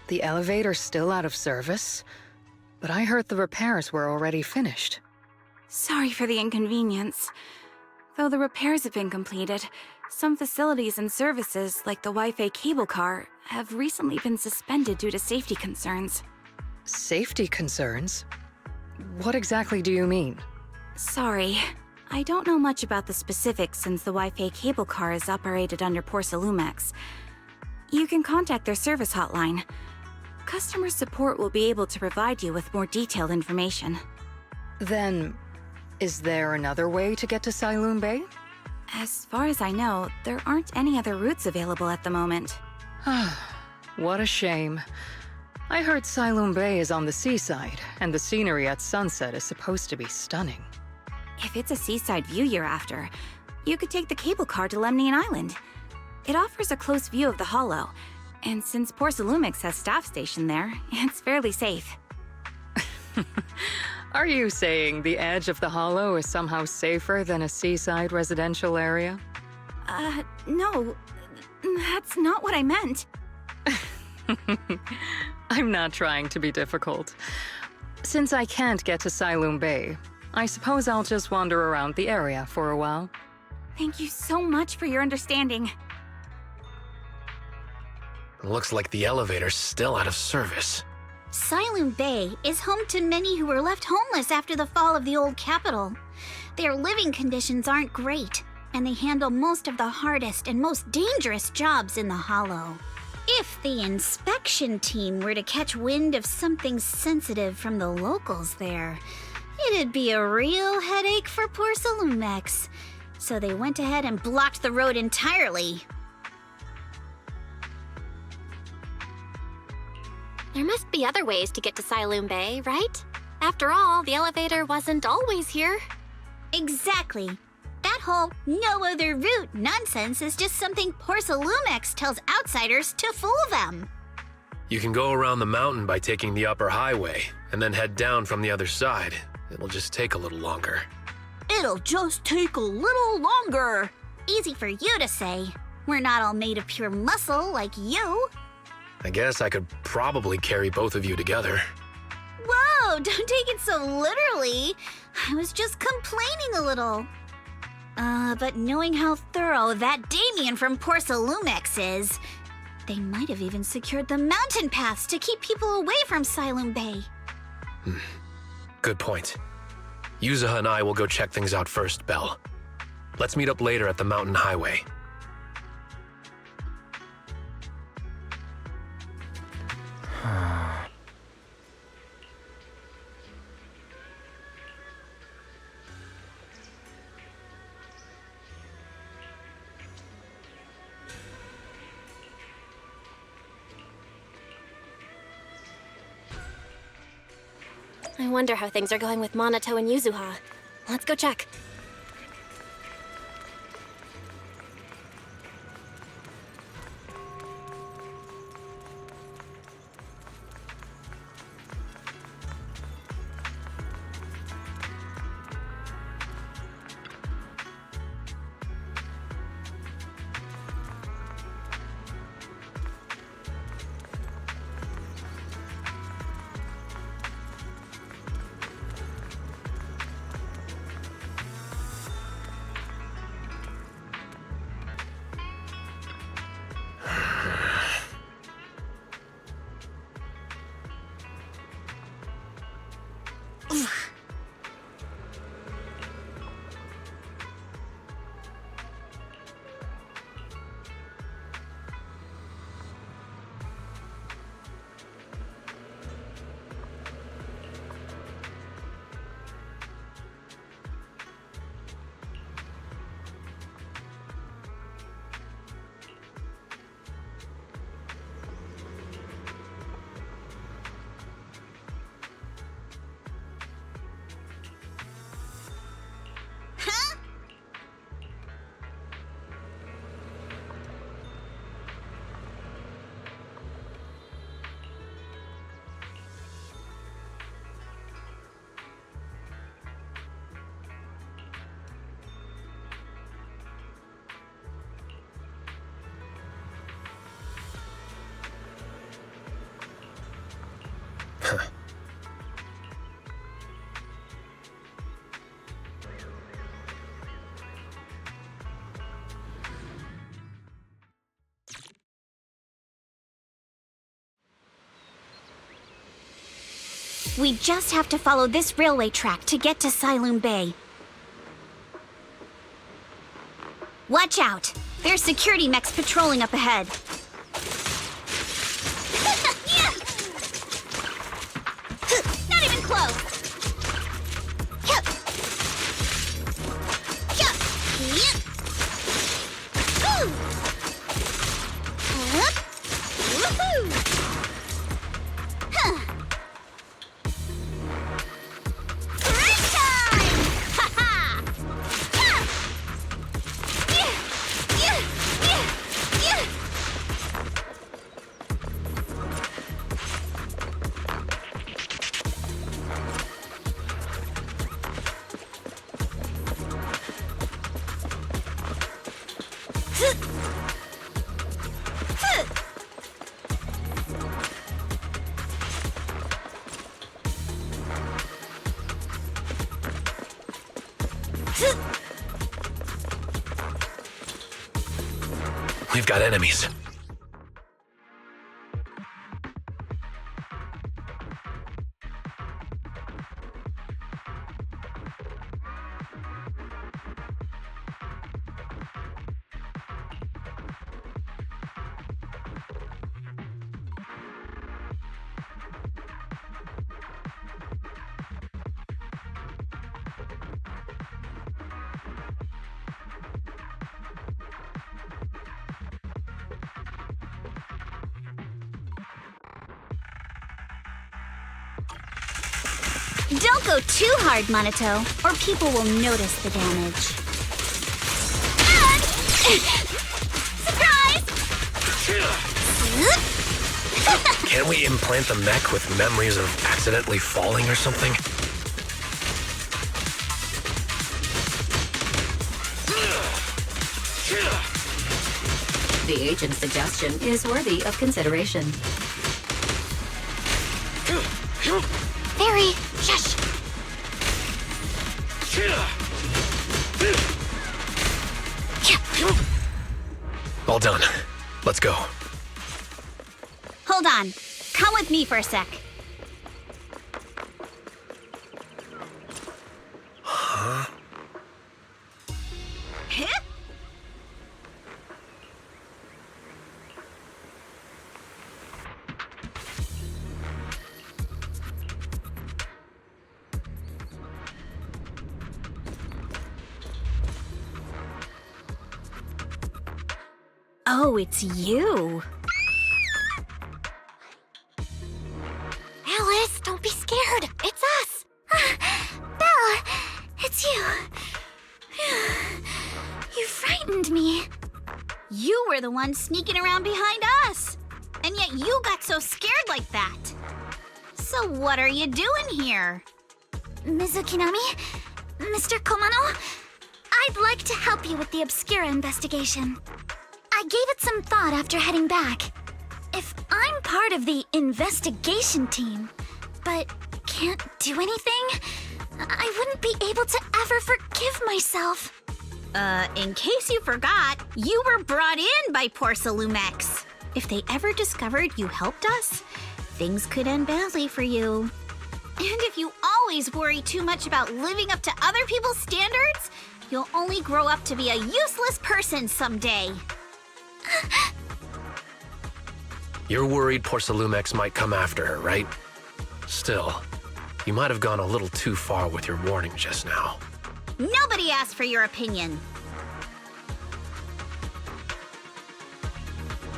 The elevator's still out of service, but I heard the repairs were already finished. Sorry for the inconvenience. Though the repairs have been completed, some facilities and services, like the Wi-Fi cable car, have recently been suspended due to safety concerns. Safety concerns? What exactly do you mean? Sorry, I don't know much about the specifics since the Wi-Fi cable car is operated under Porcelumex. You can contact their service hotline. Customer support will be able to provide you with more detailed information. Then, is there another way to get to Siloon Bay? As far as I know, there aren't any other routes available at the moment. What a shame. I heard Siloon Bay is on the seaside, and the scenery at sunset is supposed to be stunning. If it's a seaside view you're after, you could take the cable car to Lemnian Island. It offers a close view of the Hollow, and since Porcelumex has staff stationed there, it's fairly safe. Are you saying the edge of the Hollow is somehow safer than a seaside residential area? No. That's not what I meant. I'm not trying to be difficult. Since I can't get to Siloon Bay, I suppose I'll just wander around the area for a while. Thank you so much for your understanding. Looks like the elevator's still out of service. Siloon Bay is home to many who were left homeless after the fall of the old capital. Their living conditions aren't great, and they handle most of the hardest and most dangerous jobs in the Hollow. If the inspection team were to catch wind of something sensitive from the locals there, it'd be a real headache for Porcelumex. So they went ahead and blocked the road entirely. There must be other ways to get to Siloon Bay, right? After all, the elevator wasn't always here. Exactly. That whole no other route nonsense is just something Porcelumex tells outsiders to fool them. You can go around the mountain by taking the upper highway, and then head down from the other side. It'll just take a little longer. It'll just take a little longer. Easy for you to say. We're not all made of pure muscle like you. I guess I could probably carry both of you together. Whoa, don't take it so literally. I was just complaining a little. But knowing how thorough that Damien from Porcelumex is, they might have even secured the mountain paths to keep people away from Siloon Bay. Good point. Yuzuha and I will go check things out first, Belle. Let's meet up later at the mountain highway. I wonder how things are going with Monato and Yuzuha. Let's go check. We just have to follow this railway track to get to Siloon Bay. Watch out! There's security mechs patrolling up ahead. Not even close! We've got enemies. Don't go too hard, Monato, or people will notice the damage. Surprise! Can't we implant the mech with memories of accidentally falling or something? The agent's suggestion is worthy of consideration. Very. Shush. All done. Let's go. Hold on. Come with me for a sec. Huh? Oh, it's you. Alice, don't be scared. It's us. Bella, it's you. You frightened me. You were the one sneaking around behind us. And yet you got so scared like that. So what are you doing here? Mizukinami? Mr. Komano? I'd like to help you with the Obscura investigation. I gave it some thought after heading back. If I'm part of the investigation team, but can't do anything, I wouldn't be able to ever forgive myself. In case you forgot, you were brought in by Porcelumex. If they ever discovered you helped us, things could end badly for you. And if you always worry too much about living up to other people's standards, you'll only grow up to be a useless person someday. You're worried Porcelumex might come after her, right? Still, you might have gone a little too far with your warning just now. Nobody asked for your opinion.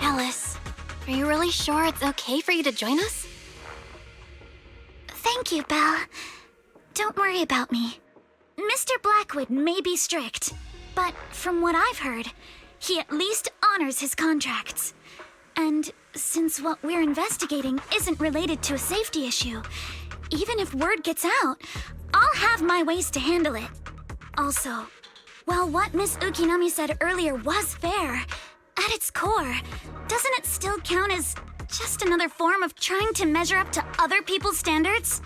Alice, are you really sure it's okay for you to join us? Thank you, Belle. Don't worry about me. Mr. Blackwood may be strict, but from what I've heard, he at least honors his contracts. And since what we're investigating isn't related to a safety issue, even if word gets out, I'll have my ways to handle it. Also, while what Miss Ukinami said earlier was fair, at its core, doesn't it still count as just another form of trying to measure up to other people's standards?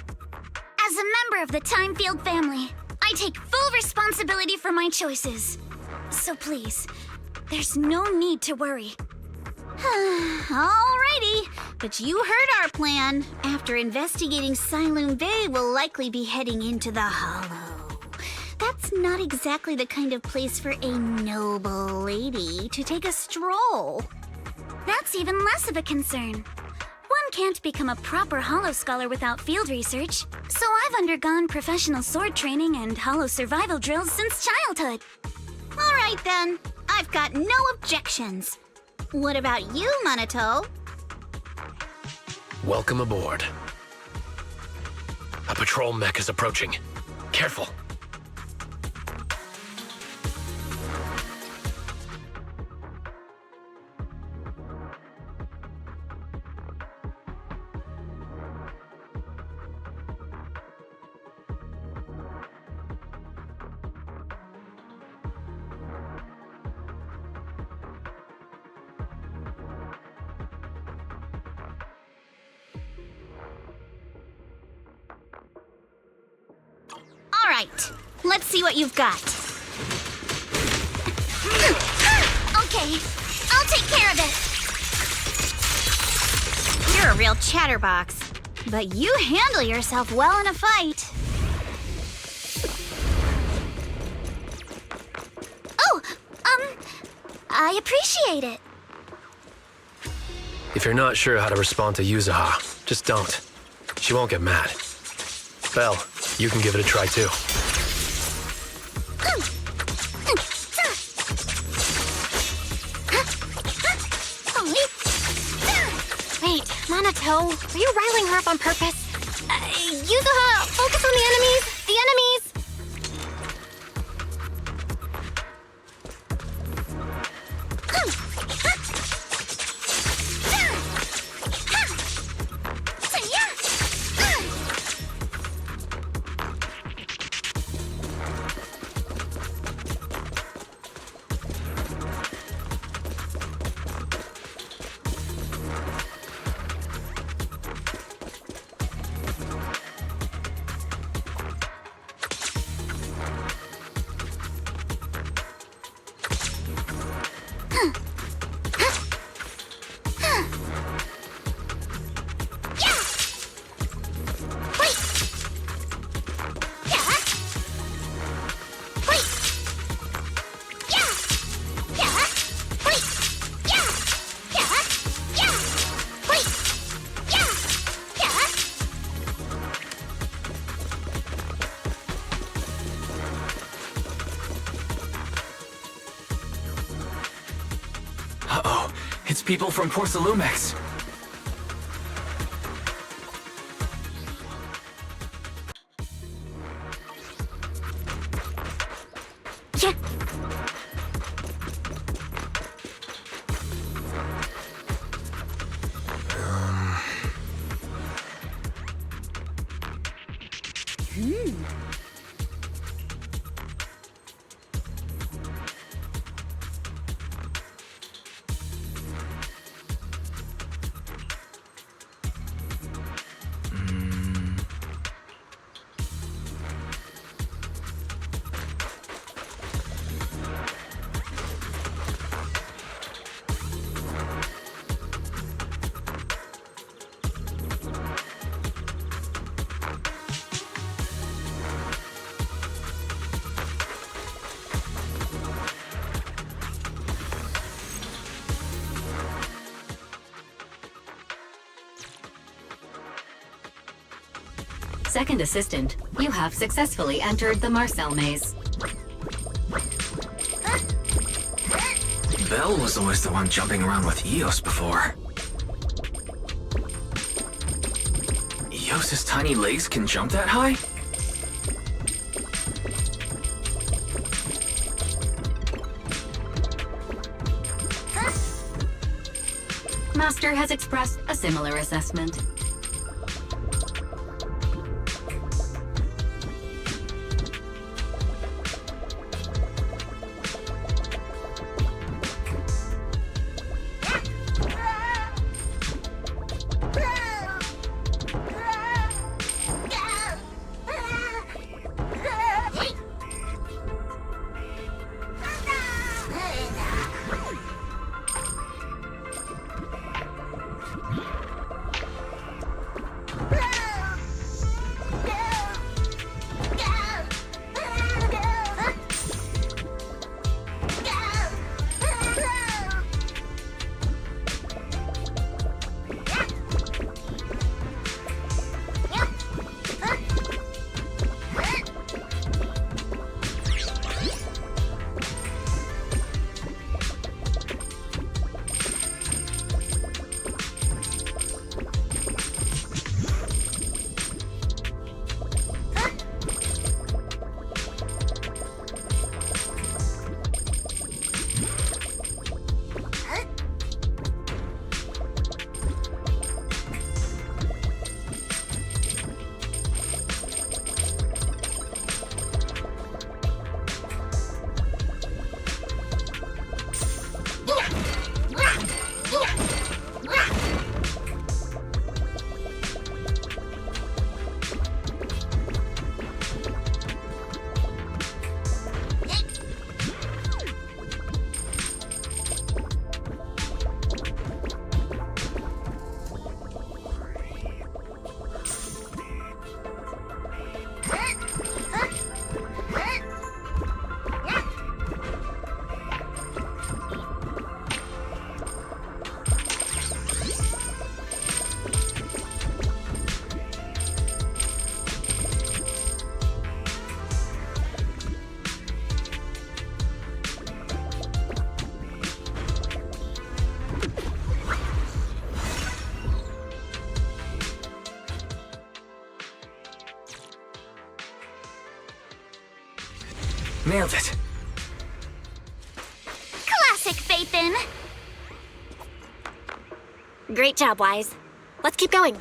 As a member of the Timefield family, I take full responsibility for my choices. So please, there's no need to worry. Alrighty, but you heard our plan. After investigating Siloon Bay, we'll likely be heading into the Hollow. That's not exactly the kind of place for a noble lady to take a stroll. That's even less of a concern. One can't become a proper Hollow scholar without field research, so I've undergone professional sword training and Hollow survival drills since childhood. Alright then, I've got no objections. What about you, Minato? Welcome aboard. A patrol mech is approaching. Careful. Alright, let's see what you've got. Okay, I'll take care of it. You're a real chatterbox, but you handle yourself well in a fight. Oh, I appreciate it. If you're not sure how to respond to Yuzuha, just don't. She won't get mad. Belle, you can give it a try too. Wait, Minato, are you riling her up on purpose? Yuzuha, focus on the enemies! The enemies! Uh-oh, it's people from Porcelumex. Yeah. Second assistant, you have successfully entered the Marcel maze. Belle was always the one jumping around with Eos before. Eos's tiny legs can jump that high? Master has expressed a similar assessment. Nailed it. Classic Faithin! Great job, Wise. Let's keep going.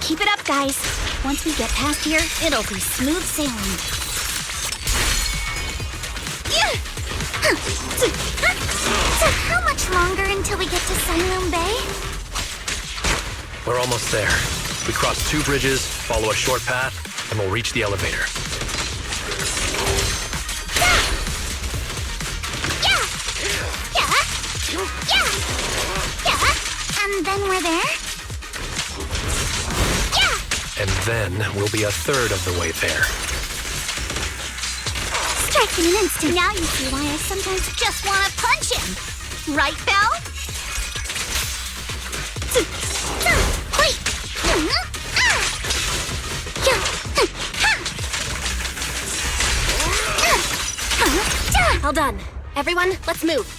Keep it up, guys. Once we get past here, it'll be smooth sailing. So how much longer until we get to Sunroom Bay? We're almost there. We cross 2 bridges, follow a short path, and we'll reach the elevator. And then we're there? And then we'll be a third of the way there. Strike in an instant. Now you see why I sometimes just want to punch him. Right, Belle? Wait. All done. Everyone, let's move.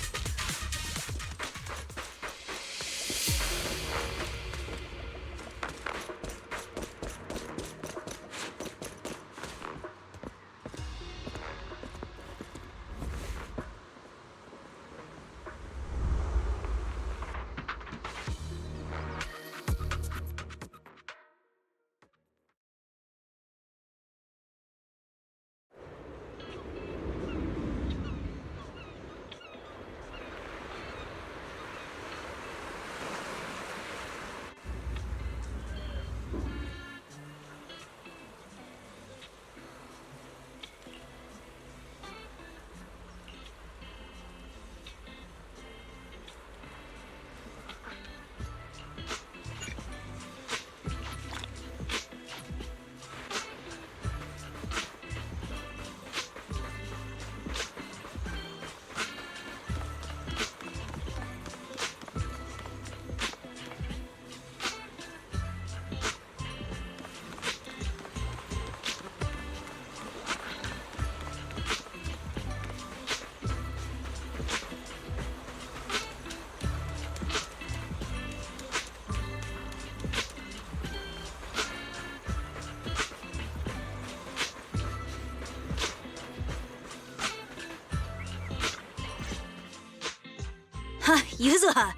Yuzuha,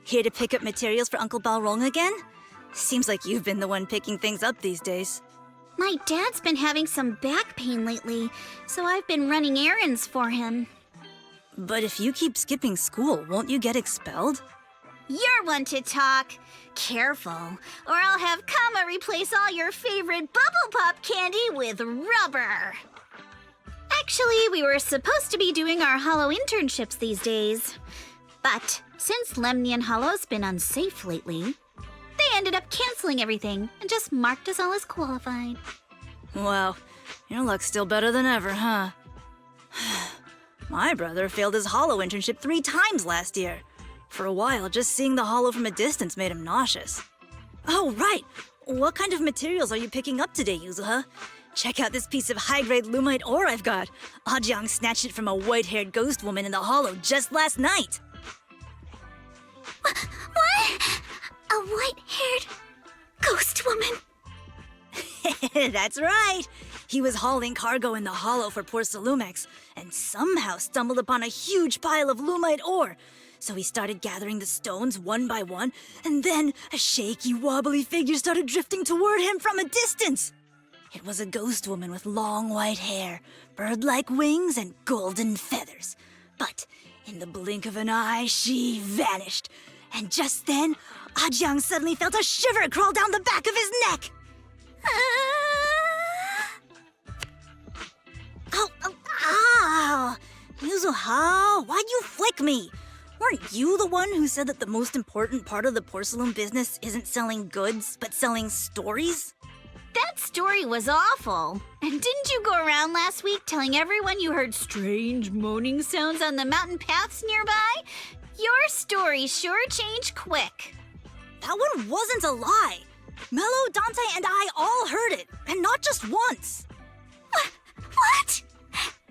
here to pick up materials for Uncle Balrog again? Seems like you've been the one picking things up these days. My dad's been having some back pain lately, so I've been running errands for him. But if you keep skipping school, won't you get expelled? You're one to talk. Careful, or I'll have Kama replace all your favorite Bubble Pop candy with rubber. Actually, we were supposed to be doing our Hollow internships these days. But since Lemnian Hollow's been unsafe lately, they ended up canceling everything and just marked us all as qualified. Wow, your luck's still better than ever, huh? My brother failed his Hollow internship 3 times last year. For a while, just seeing the Hollow from a distance made him nauseous. Oh, right! What kind of materials are you picking up today, Yuzuha? Check out this piece of high-grade lumite ore I've got. Ajang snatched it from a white-haired ghost woman in the Hollow just last night. What? A white-haired ghost woman? That's right. He was hauling cargo in the Hollow for poor Salumex, and somehow stumbled upon a huge pile of lumite ore. So he started gathering the stones one by one, and then a shaky, wobbly figure started drifting toward him from a distance. It was a ghost woman with long white hair, bird-like wings, and golden feathers. But in the blink of an eye, she vanished. And just then, Ajang suddenly felt a shiver crawl down the back of his neck. Ow! Yuzuha, why'd you flick me? Weren't you the one who said that the most important part of the porcelain business isn't selling goods, but selling stories? That story was awful. And didn't you go around last week telling everyone you heard strange moaning sounds on the mountain paths nearby? Your story sure changed quick. That one wasn't a lie. Mello, Dante, and I all heard it, and not just once. What?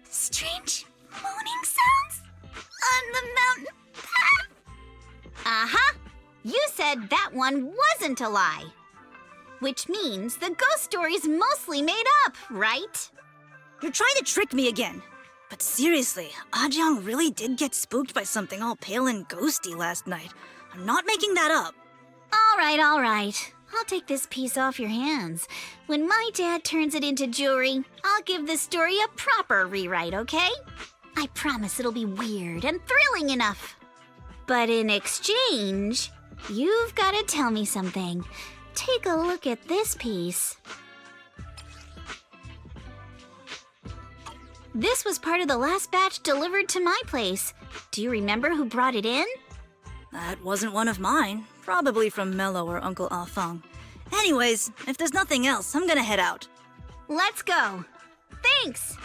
Strange moaning sounds? On the mountain path? Uh-huh. You said that one wasn't a lie. Which means the ghost story's mostly made up, right? You're trying to trick me again. But seriously, Ah-Jiang really did get spooked by something all pale and ghosty last night. I'm not making that up. All right. I'll take this piece off your hands. When my dad turns it into jewelry, I'll give the story a proper rewrite, okay? I promise it'll be weird and thrilling enough. But in exchange, you've got to tell me something. Take a look at this piece. This was part of the last batch delivered to my place. Do you remember who brought it in? That wasn't one of mine. Probably from Mello or Uncle Afang. Anyways, if there's nothing else, I'm gonna head out. Let's go. Thanks!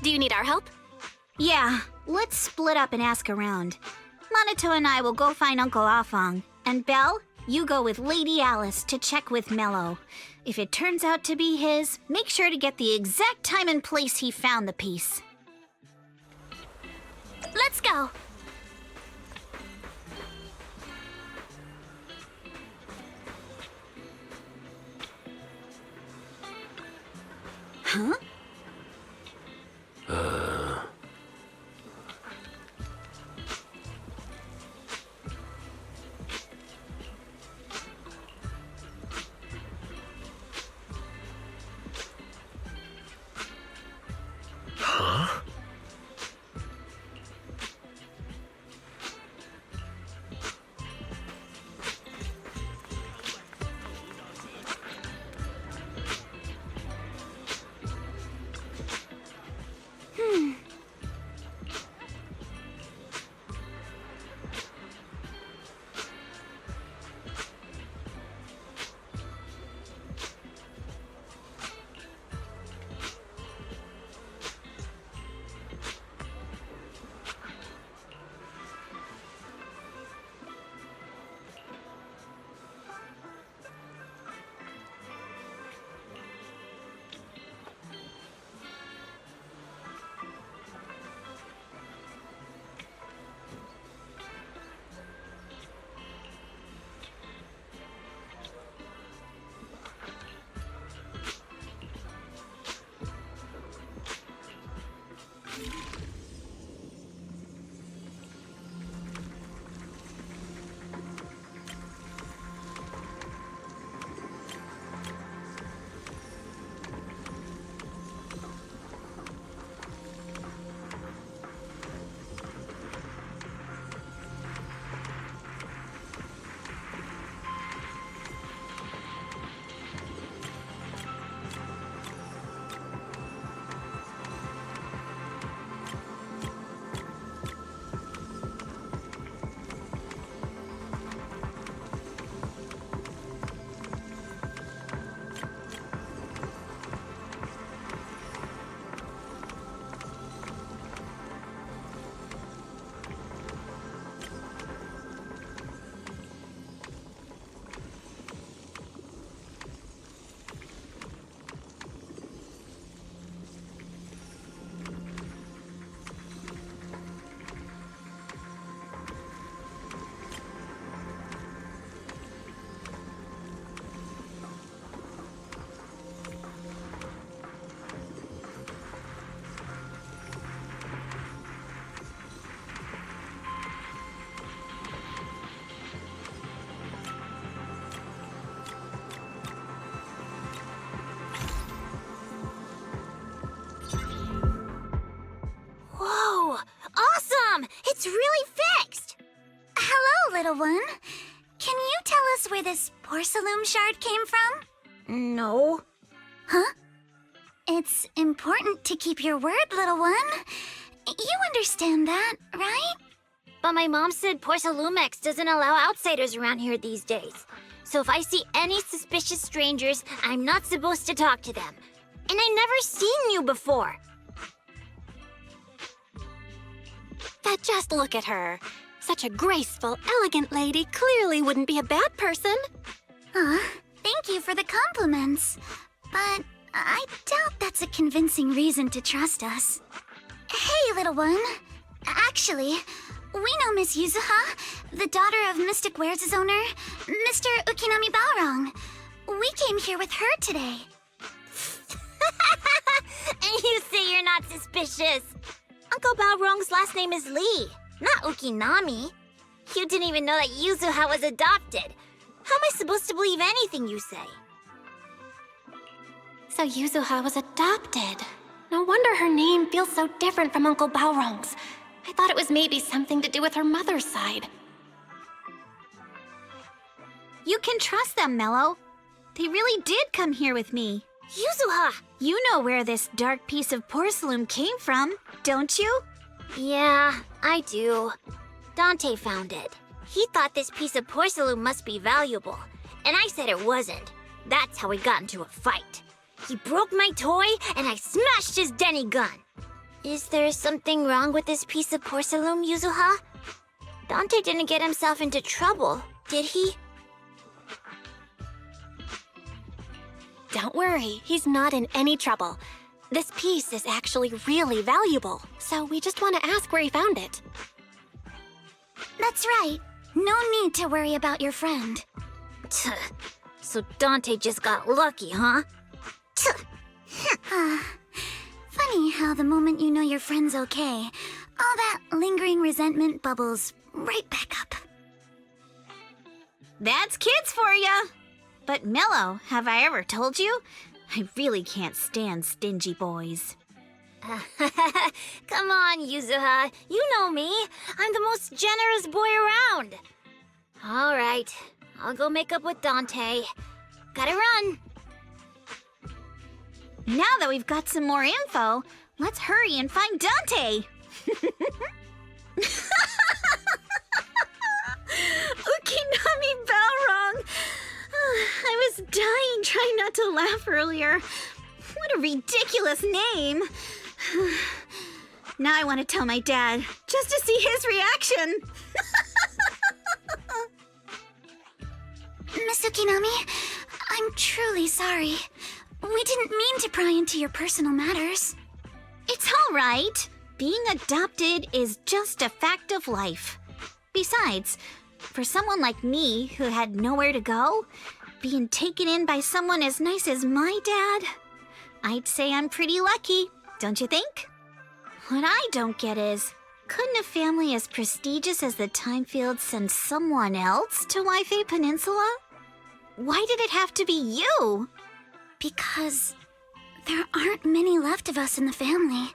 Do you need our help? Yeah, let's split up and ask around. Minato and I will go find Uncle Afang. And Belle, you go with Lady Alice to check with Mello. If it turns out to be his, make sure to get the exact time and place he found the piece. Let's go. Huh? Huh? It's really fixed! Hello, little one. Can you tell us where this porcelain shard came from? No. Huh? It's important to keep your word, little one. You understand that, right? But my mom said Porcelumex doesn't allow outsiders around here these days. So if I see any suspicious strangers, I'm not supposed to talk to them. And I never seen you before. But just look at her. Such a graceful, elegant lady clearly wouldn't be a bad person. Thank you for the compliments. But I doubt that's a convincing reason to trust us. Hey, little one. Actually, we know Miss Yuzuha, the daughter of Mystic Wares' owner, Mr. Ukinami Balrong. We came here with her today. And you say you're not suspicious. Uncle Balrong's last name is Lee, not Ukinami. You didn't even know that Yuzuha was adopted. How am I supposed to believe anything you say? So Yuzuha was adopted. No wonder her name feels so different from Uncle Balrong's. I thought it was maybe something to do with her mother's side. You can trust them, Mello. They really did come here with me. Yuzuha! You know where this dark piece of porcelain came from, don't you? Yeah, I do. Dante found it. He thought this piece of porcelain must be valuable, and I said it wasn't. That's how we got into a fight. He broke my toy, and I smashed his Denny gun. Is there something wrong with this piece of porcelain, Yuzuha? Dante didn't get himself into trouble, did he? Don't worry, he's not in any trouble. This piece is actually really valuable, so we just want to ask where he found it. That's right. No need to worry about your friend. So Dante just got lucky, huh? Funny how the moment you know your friend's okay, all that lingering resentment bubbles right back up. That's kids for ya! But Mello, have I ever told you? I really can't stand stingy boys. Come on, Yuzuha. You know me. I'm the most generous boy around. All right. I'll go make up with Dante. Gotta run. Now that we've got some more info, let's hurry and find Dante. Ukinami Balrong. I was dying trying not to laugh earlier. What a ridiculous name. Now I want to tell my dad, just to see his reaction. Miss Ukinami, I'm truly sorry. We didn't mean to pry into your personal matters. It's all right. Being adopted is just a fact of life. Besides, for someone like me who had nowhere to go, being taken in by someone as nice as my dad, I'd say I'm pretty lucky, don't you think? What I don't get is, couldn't a family as prestigious as the Timefields send someone else to Waifei Peninsula? Why did it have to be you? Because there aren't many left of us in the family.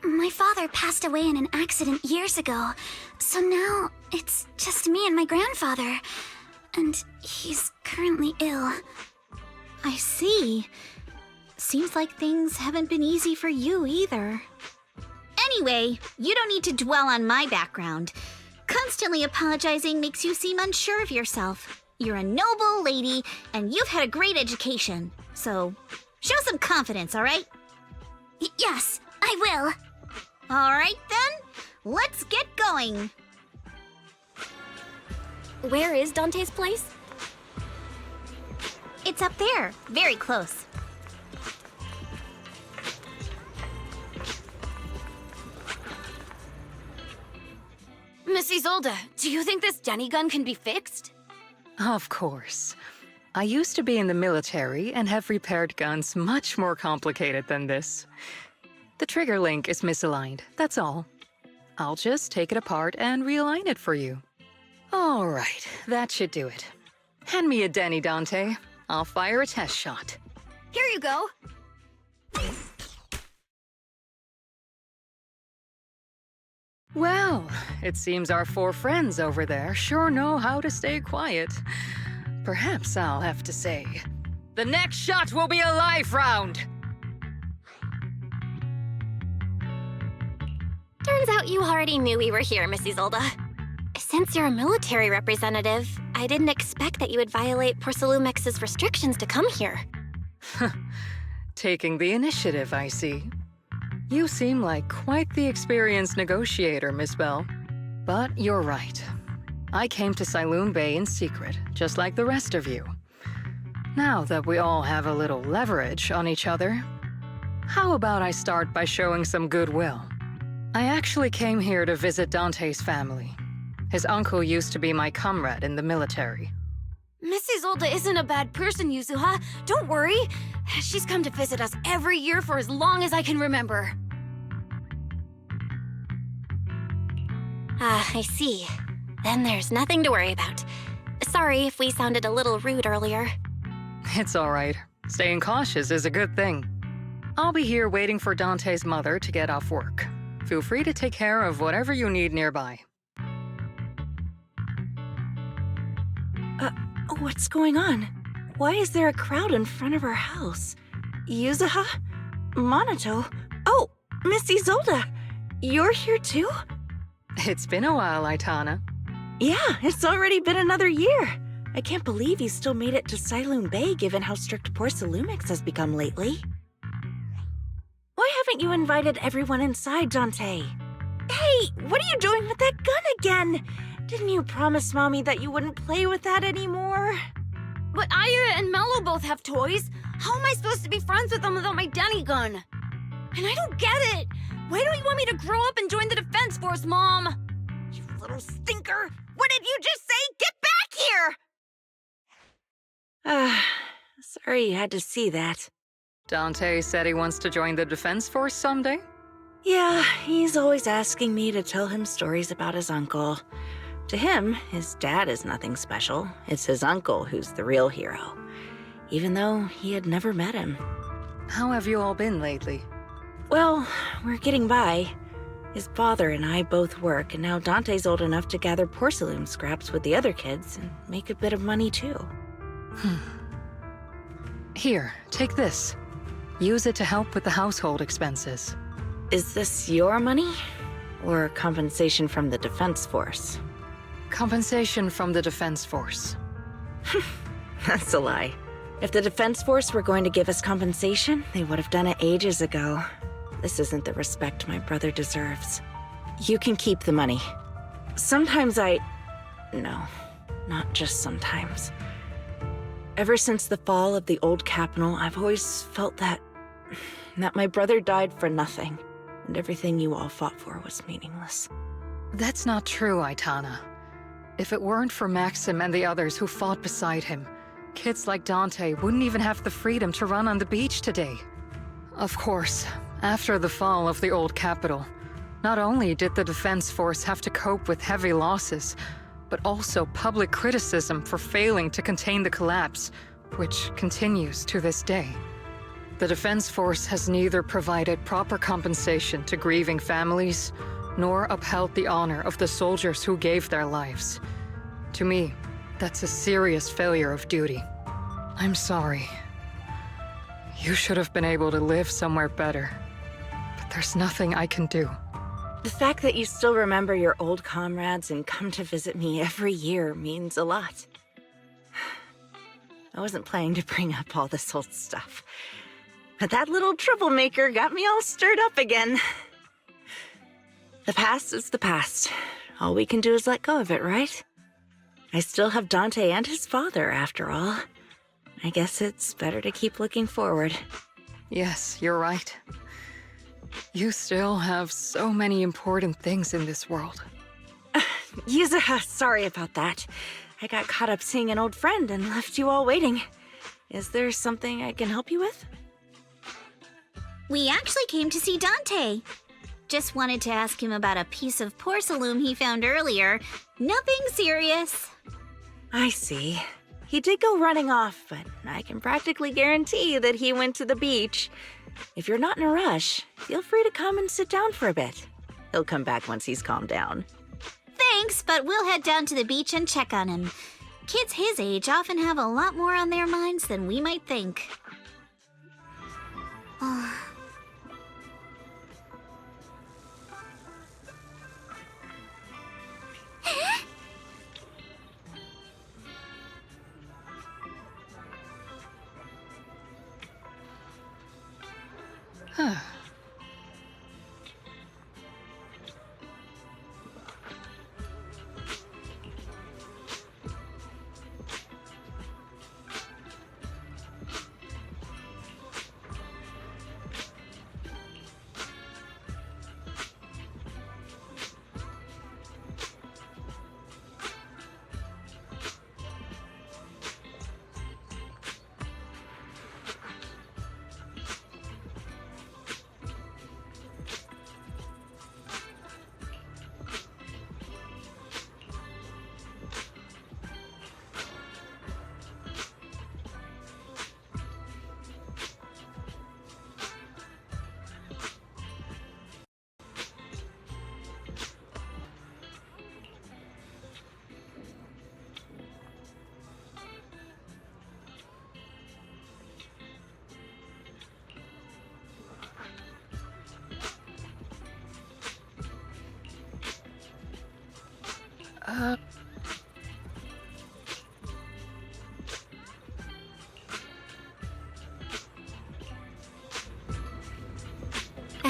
My father passed away in an accident years ago, so now it's just me and my grandfather. And he's currently ill. I see. Seems like things haven't been easy for you either. Anyway, you don't need to dwell on my background. Constantly apologizing makes you seem unsure of yourself. You're a noble lady, and you've had a great education. So, show some confidence, all right? Yes, I will. All right, then. Let's get going. Where is Dante's place? It's up there, very close. Miss Isolde, do you think this Denny gun can be fixed? Of course. I used to be in the military and have repaired guns much more complicated than this. The trigger link is misaligned, that's all. I'll just take it apart and realign it for you. All right, that should do it. Hand me a Denny, Dante. I'll fire a test shot. Here you go. Well, it seems our four friends over there sure know how to stay quiet. Perhaps I'll have to say, the next shot will be a life round! Turns out you already knew we were here, Miss Isolde. Since you're a military representative, I didn't expect that you would violate Porcelumex's restrictions to come here. Taking the initiative, I see. You seem like quite the experienced negotiator, Miss Bell. But you're right. I came to Saloon Bay in secret, just like the rest of you. Now that we all have a little leverage on each other, how about I start by showing some goodwill? I actually came here to visit Dante's family. His uncle used to be my comrade in the military. Mrs. Zolda isn't a bad person, Yuzuha. Don't worry. She's come to visit us every year for as long as I can remember. Ah, I see. Then there's nothing to worry about. Sorry if we sounded a little rude earlier. It's all right. Staying cautious is a good thing. I'll be here waiting for Dante's mother to get off work. Feel free to take care of whatever you need nearby. What's going on? Why is there a crowd in front of our house? Yuzuha? Monato? Oh, Missy Zolda! You're here too? It's been a while, Aitana. Yeah, it's already been another year. I can't believe you still made it to Siloon Bay given how strict Porcelumix has become lately. Why haven't you invited everyone inside, Dante? Hey, what are you doing with that gun again? Didn't you promise Mommy that you wouldn't play with that anymore? But Aya and Mello both have toys. How am I supposed to be friends with them without my Denny gun? And I don't get it. Why don't you want me to grow up and join the Defense Force, Mom? You little stinker! What did you just say? Get back here! Sorry you had to see that. Dante said he wants to join the Defense Force someday? Yeah, he's always asking me to tell him stories about his uncle. To him, his dad is nothing special. It's his uncle who's the real hero, even though he had never met him. How have you all been lately? Well, we're getting by. His father and I both work, and now Dante's old enough to gather porcelain scraps with the other kids and make a bit of money too. Here, take this. Use it to help with the household expenses. Is this your money? Or compensation from the Defense Force? Compensation from the Defense Force. That's a lie. If the Defense Force were going to give us compensation, they would have done it ages ago. This isn't the respect my brother deserves. You can keep the money. Sometimes No, not just sometimes. Ever since the fall of the old capital, I've always felt that my brother died for nothing, and everything you all fought for was meaningless. That's not true, Aitana. If it weren't for Maxim and the others who fought beside him, kids like Dante wouldn't even have the freedom to run on the beach today. Of course, after the fall of the old capital, not only did the Defense Force have to cope with heavy losses, but also public criticism for failing to contain the collapse, which continues to this day. The Defense Force has neither provided proper compensation to grieving families, nor upheld the honor of the soldiers who gave their lives. To me, that's a serious failure of duty. I'm sorry. You should have been able to live somewhere better, but there's nothing I can do. The fact that you still remember your old comrades and come to visit me every year means a lot. I wasn't planning to bring up all this old stuff, but that little troublemaker got me all stirred up again. The past is the past. All we can do is let go of it, right? I still have Dante and his father, after all. I guess it's better to keep looking forward. Yes, you're right. You still have so many important things in this world. Yuzuha, sorry about that. I got caught up seeing an old friend and left you all waiting. Is there something I can help you with? We actually came to see Dante. Just wanted to ask him about a piece of porcelain he found earlier. Nothing serious. I see. He did go running off, but I can practically guarantee that he went to the beach. If you're not in a rush, feel free to come and sit down for a bit. He'll come back once he's calmed down. Thanks, but we'll head down to the beach and check on him. Kids his age often have a lot more on their minds than we might think.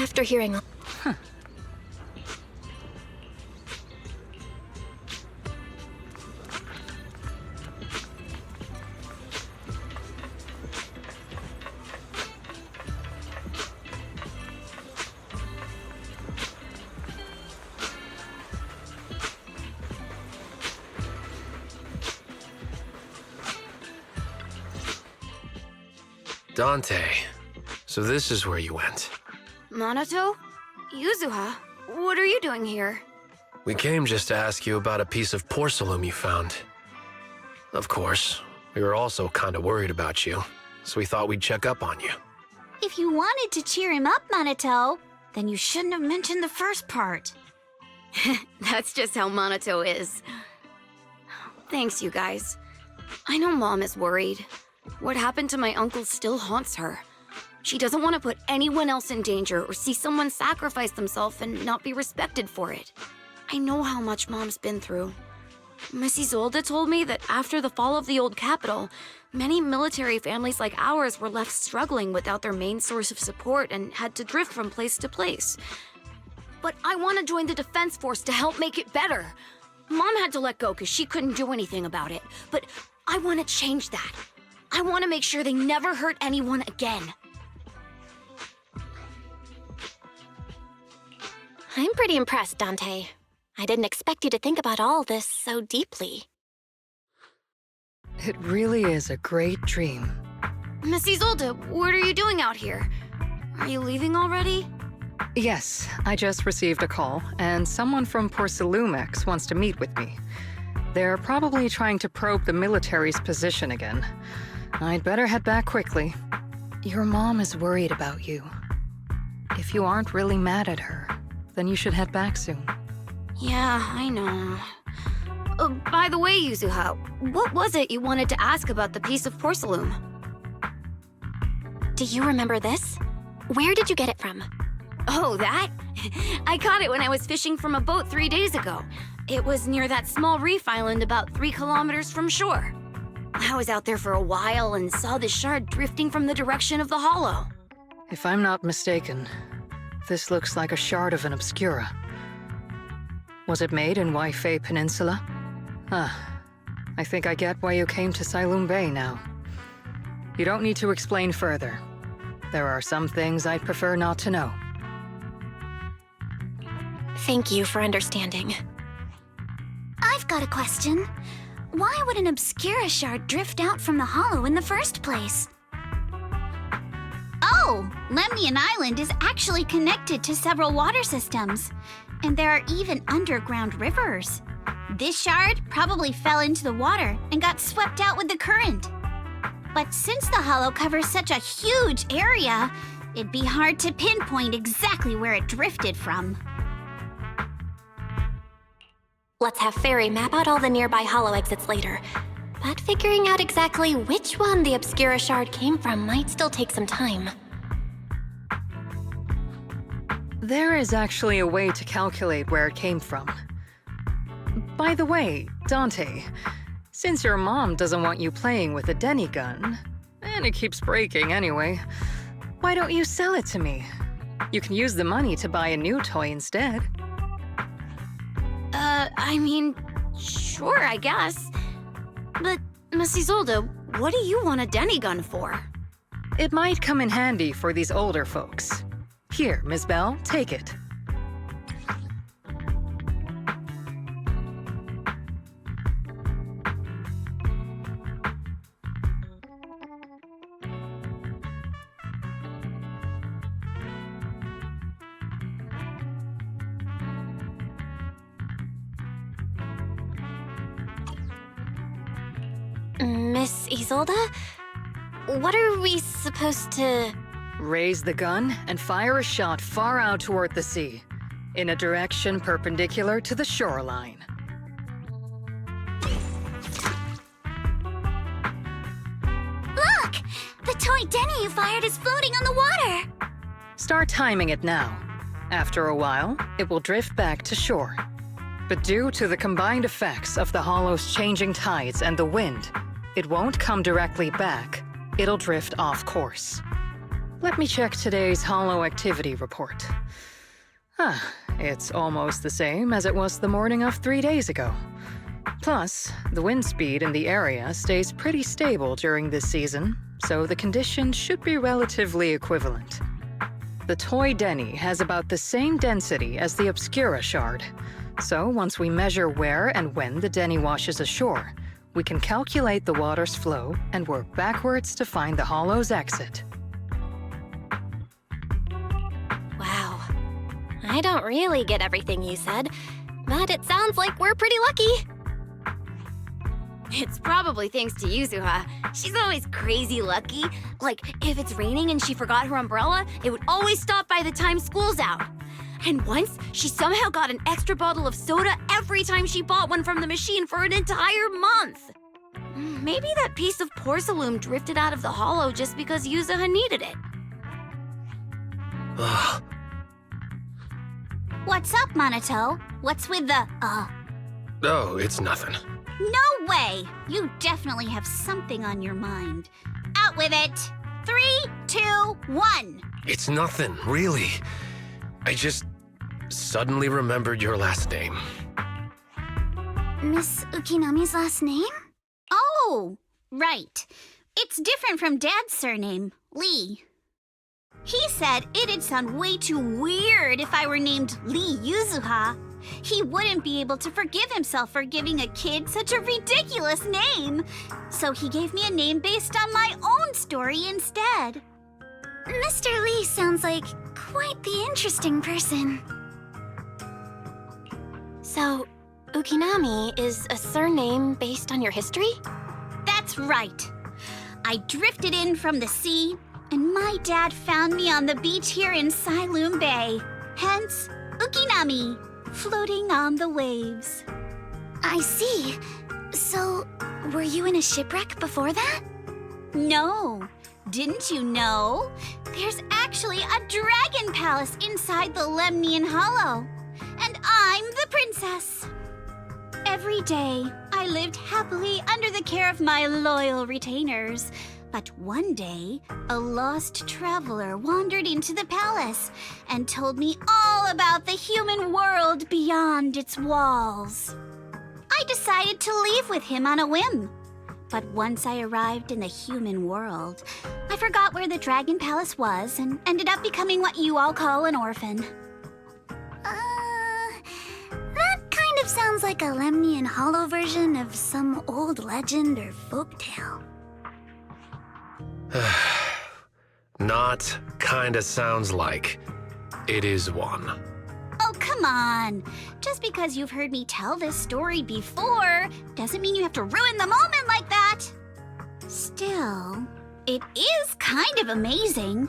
After hearing... Dante, so this is where you went. Minato? Yuzuha? What are you doing here? We came just to ask you about a piece of porcelain you found. Of course, we were also kind of worried about you, so we thought we'd check up on you. If you wanted to cheer him up, Minato, then you shouldn't have mentioned the first part. That's just how Minato is. Thanks, you guys. I know Mom is worried. What happened to my uncle still haunts her. She doesn't want to put anyone else in danger or see someone sacrifice themselves and not be respected for it. I know how much Mom's been through. Miss Isolde told me that after the fall of the old capital, many military families like ours were left struggling without their main source of support and had to drift from place to place. But I want to join the defense force to help make it better. Mom had to let go because she couldn't do anything about it, but I want to change that. I want to make sure they never hurt anyone again. I'm pretty impressed, Dante. I didn't expect you to think about all this so deeply. It really is a great dream. Miss Isolde, what are you doing out here? Are you leaving already? Yes, I just received a call, and someone from Porcelumex wants to meet with me. They're probably trying to probe the military's position again. I'd better head back quickly. Your mom is worried about you. If you aren't really mad at her, then you should head back soon. Yeah, I know. By the way, Yuzuha, what was it you wanted to ask about the piece of porcelain? Do you remember this? Where did you get it from? Oh, that? I caught it when I was fishing from a boat 3 days ago. It was near that small reef island about 3 kilometers from shore. I was out there for a while and saw the shard drifting from the direction of the hollow. If I'm not mistaken, this looks like a shard of an Obscura. Was it made in Waifei Peninsula? I think I get why you came to Sylum Bay now. You don't need to explain further. There are some things I'd prefer not to know. Thank you for understanding. I've got a question. Why would an Obscura shard drift out from the hollow in the first place? Oh, Lemnian Island is actually connected to several water systems, and there are even underground rivers. This shard probably fell into the water and got swept out with the current. But since the hollow covers such a huge area, it'd be hard to pinpoint exactly where it drifted from. Let's have Fairy map out all the nearby hollow exits later. But figuring out exactly which one the Obscura shard came from might still take some time. There is actually a way to calculate where it came from. By the way, Dante, since your mom doesn't want you playing with a Denny gun, and it keeps breaking anyway, why don't you sell it to me? You can use the money to buy a new toy instead. I mean, sure, I guess. But, Miss Isolde, what do you want a Denny gun for? It might come in handy for these older folks. Here, Miss Bell, take it. Miss Isolde? What are we supposed to... Raise the gun and fire a shot far out toward the sea, in a direction perpendicular to the shoreline. Look! The toy Denny you fired is floating on the water! Start timing it now. After a while, it will drift back to shore. But due to the combined effects of the hollow's changing tides and the wind, it won't come directly back. It'll drift off course. Let me check today's Hollow activity report. It's almost the same as it was the morning of 3 days ago. Plus, the wind speed in the area stays pretty stable during this season, so the conditions should be relatively equivalent. The Toy Denny has about the same density as the Obscura Shard, so once we measure where and when the Denny washes ashore, we can calculate the water's flow and work backwards to find the Hollow's exit. Wow. I don't really get everything you said, but it sounds like we're pretty lucky. It's probably thanks to Yuzuha. She's always crazy lucky. Like, if it's raining and she forgot her umbrella, it would always stop by the time school's out. And once, she somehow got an extra bottle of soda every time she bought one from the machine for an entire month. Maybe that piece of porcelain drifted out of the hollow just because Yuzuha needed it. Ugh. What's up, Monato? What's with the, Oh, it's nothing. No way! You definitely have something on your mind. Out with it! 3, 2, 1! It's nothing, really. I just suddenly remembered your last name. Miss Ukinami's last name? Oh, right. It's different from Dad's surname, Lee. He said it'd sound way too weird if I were named Lee Yuzuha. He wouldn't be able to forgive himself for giving a kid such a ridiculous name. So he gave me a name based on my own story instead. Mr. Lee sounds like quite the interesting person. So, Ukinami is a surname based on your history? That's right. I drifted in from the sea, and my dad found me on the beach here in Sailoon Bay. Hence, Ukinami, floating on the waves. I see. So, were you in a shipwreck before that? No. Didn't you know? There's actually a dragon palace inside the Lemnian Hollow. And I'm the princess. Every day, I lived happily under the care of my loyal retainers. But one day, a lost traveler wandered into the palace and told me all about the human world beyond its walls. I decided to leave with him on a whim. But once I arrived in the human world, I forgot where the Dragon Palace was and ended up becoming what you all call an orphan. That kind of sounds like a Lemnian Hollow version of some old legend or folktale. Not kinda sounds like. It is one. Oh, come on. Just because you've heard me tell this story before doesn't mean you have to ruin the moment like that. Still, it is kind of amazing.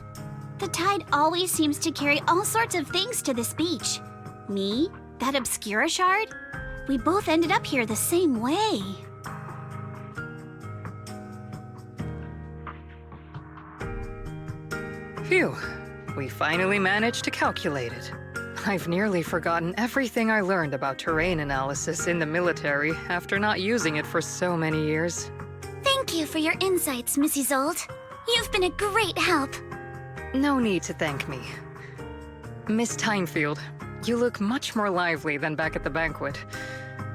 The tide always seems to carry all sorts of things to this beach. Me, that Obscura Shard, we both ended up here the same way. Phew, we finally managed to calculate it. I've nearly forgotten everything I learned about terrain analysis in the military after not using it for so many years. Thank you for your insights, Mrs. Old. You've been a great help. No need to thank me. Miss Timefield, you look much more lively than back at the banquet.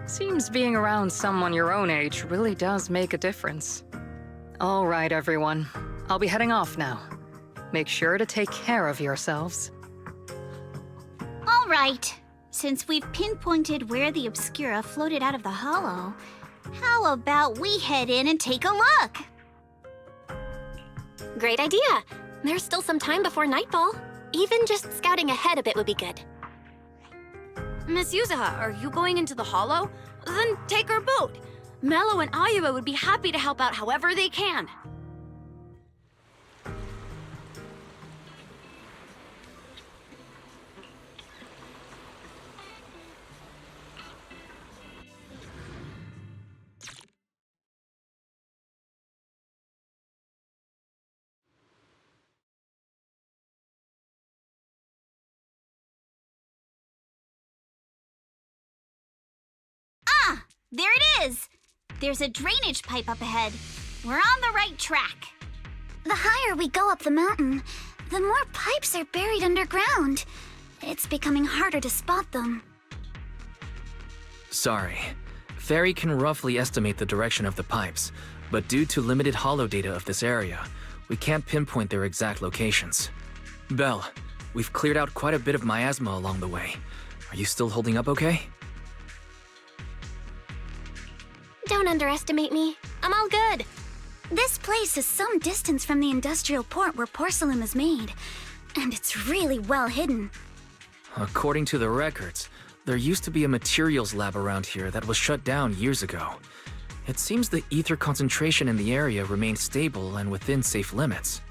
Seems being around someone your own age really does make a difference. All right, everyone. I'll be heading off now. Make sure to take care of yourselves. All right. Since we've pinpointed where the Obscura floated out of the hollow, how about we head in and take a look? Great idea. There's still some time before nightfall. Even just scouting ahead a bit would be good. Miss Yuzuha, are you going into the hollow? Then take our boat. Mello and Ayuba would be happy to help out however they can. There it is! There's a drainage pipe up ahead. We're on the right track. The higher we go up the mountain, The more pipes are buried underground, it's becoming harder to spot them. Sorry. Fairy can roughly estimate the direction of the pipes, but due to limited holo data of this area, we can't pinpoint their exact locations. Belle, we've cleared out quite a bit of miasma along the way. Are you still holding up okay? Don't underestimate me. I'm all good. This place is some distance from the industrial port where porcelain is made, and it's really well hidden. According to the records, there used to be a materials lab around here that was shut down years ago. It seems the ether concentration in the area remained stable and within safe limits,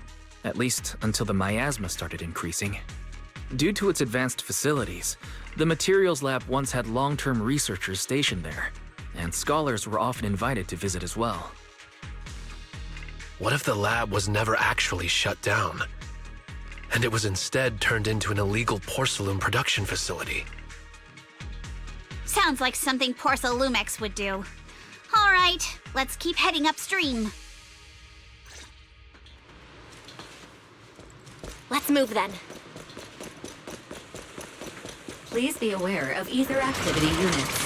at least until the miasma started increasing. Due to its advanced facilities, the materials lab once had long-term researchers stationed there, and scholars were often invited to visit as well. What if the lab was never actually shut down, and it was instead turned into an illegal porcelain production facility? Sounds like something Porcelumex would do. All right, let's keep heading upstream. Let's move then. Please be aware of ether activity units.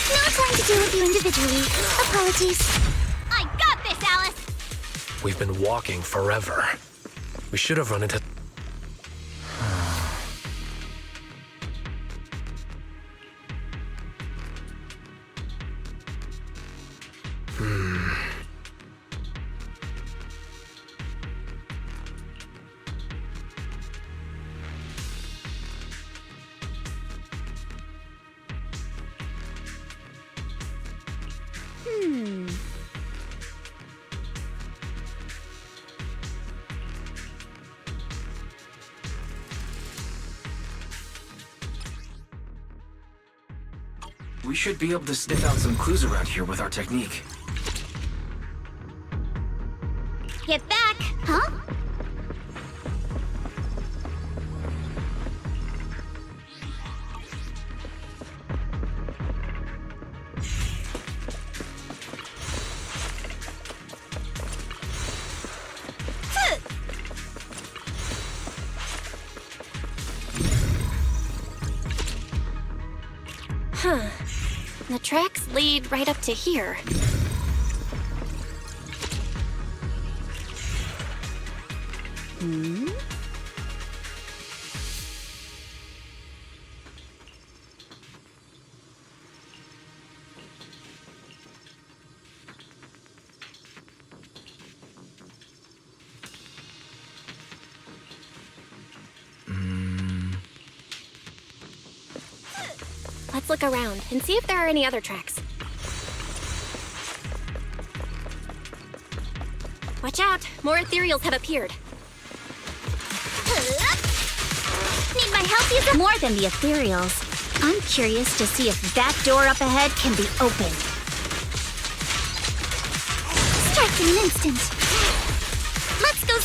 No time to deal with you individually. Apologies. I got this, Alice! We've been walking forever. We should have run into... We should be able to sniff out some clues around here with our technique. Get back! Huh? Huh. The tracks lead right up to here. Let's look around and see if there are any other tracks. Watch out! More ethereals have appeared. Need my help, user? More than the ethereals. I'm curious to see if that door up ahead can be opened. Strike in an instant. Let's go.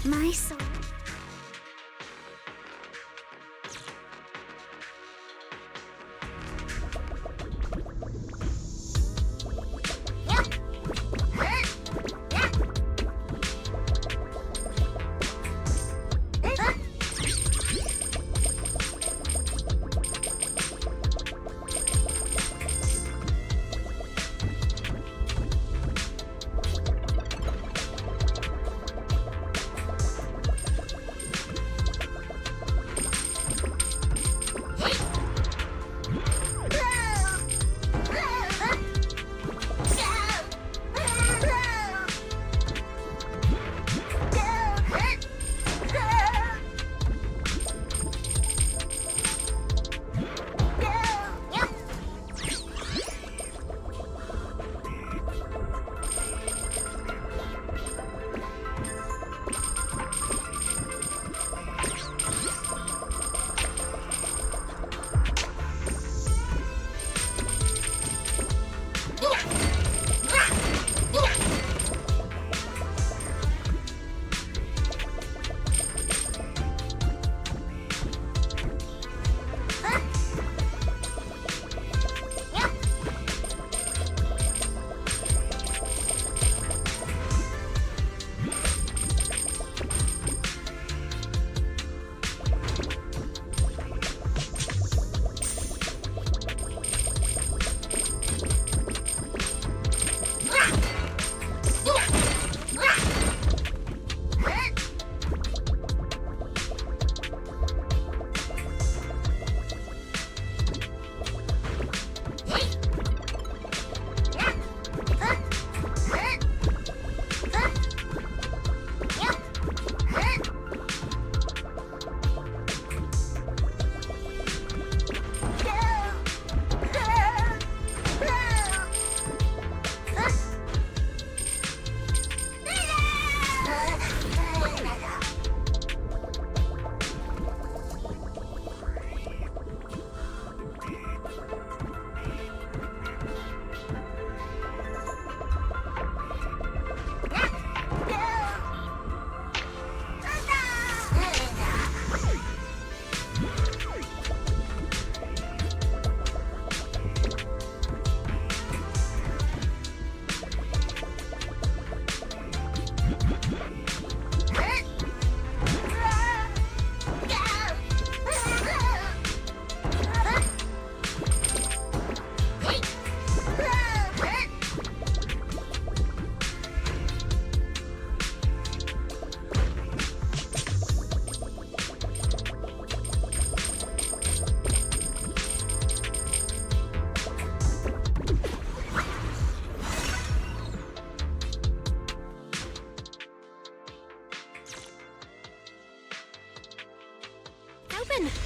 My soul.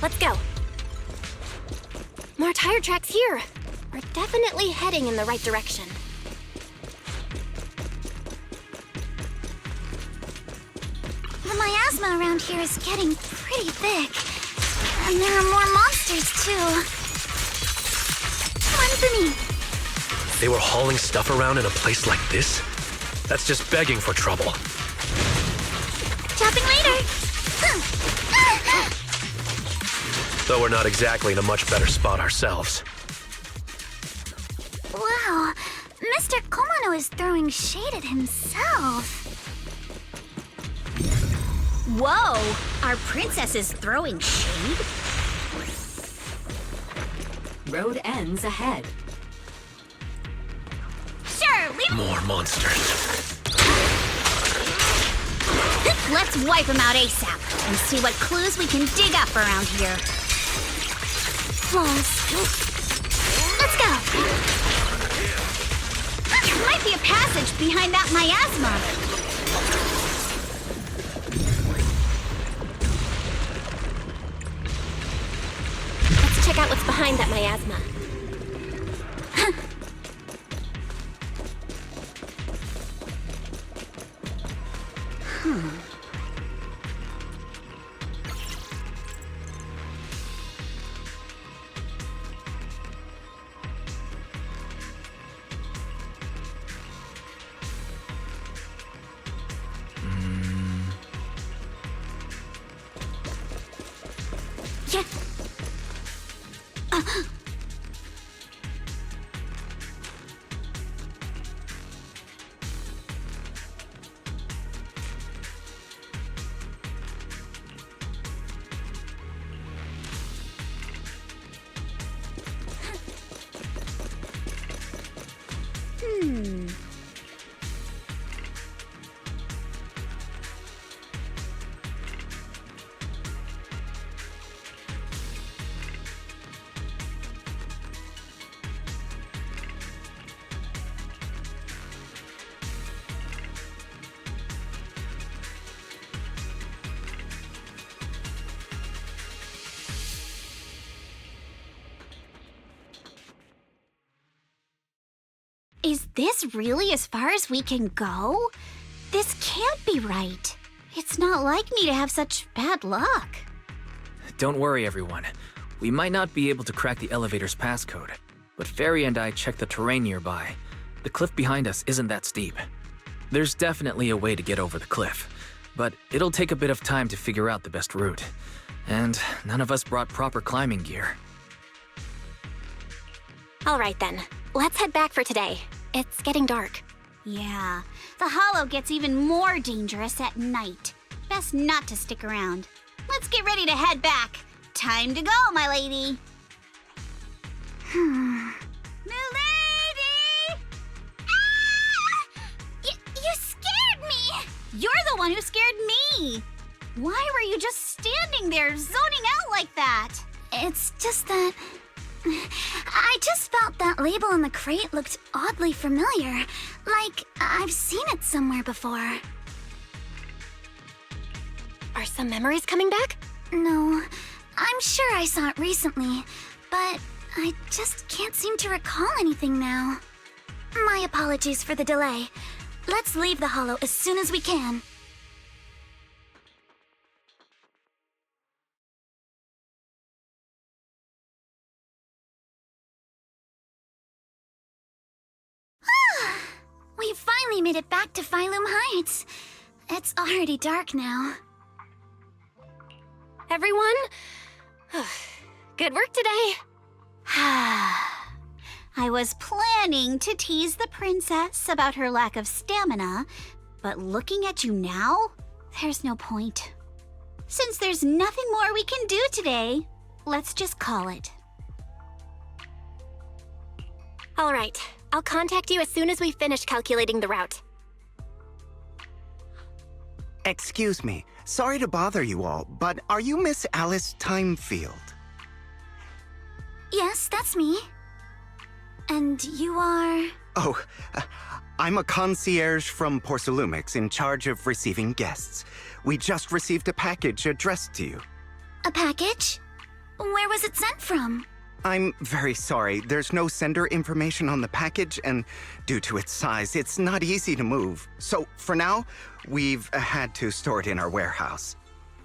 let's go. More tire tracks here. We're definitely heading in the right direction. The miasma around here is getting pretty thick. And there are more monsters, too. Run for me! They were hauling stuff around in a place like this? That's just begging for trouble. Chopping later! Though we're not exactly in a much better spot ourselves. Wow, Mr. Komano is throwing shade at himself. Whoa! Our princess is throwing shade? Road ends ahead. Sure, leave. More monsters. Let's wipe them out ASAP and see what clues we can dig up around here. Flaws. Let's go! There might be a passage behind that miasma. Let's check out what's behind that miasma. Yeah. Is this really as far as we can go? This can't be right. It's not like me to have such bad luck. Don't worry, everyone. We might not be able to crack the elevator's passcode, but Fairy and I checked the terrain nearby. The cliff behind us isn't that steep. There's definitely a way to get over the cliff, but it'll take a bit of time to figure out the best route. And none of us brought proper climbing gear. All right then, let's head back for today. It's getting dark. Yeah, the hollow gets even more dangerous at night. Best not to stick around. Let's get ready to head back. Time to go, my lady. Milady! Ah! You scared me! You're the one who scared me. Why were you just standing there zoning out like that? It's just that... I just felt that label on the crate looked oddly familiar. Like I've seen it somewhere before. Are some memories coming back? No, I'm sure I saw it recently, but I just can't seem to recall anything now. My apologies for the delay. Let's leave the hollow as soon as we can. We finally made it back to Phylum Heights. It's already dark now. Everyone? Good work today. I was planning to tease the princess about her lack of stamina, but looking at you now, there's no point. Since there's nothing more we can do today, let's just call it. All right, I'll contact you as soon as we finish calculating the route. Excuse me. Sorry to bother you all, but are you Miss Alice Timefield? Yes, that's me. And you are... Oh, I'm a concierge from Porcelumix in charge of receiving guests. We just received a package addressed to you. A package? Where was it sent from? I'm very sorry. There's no sender information on the package, and due to its size, it's not easy to move. So, for now, we've had to store it in our warehouse.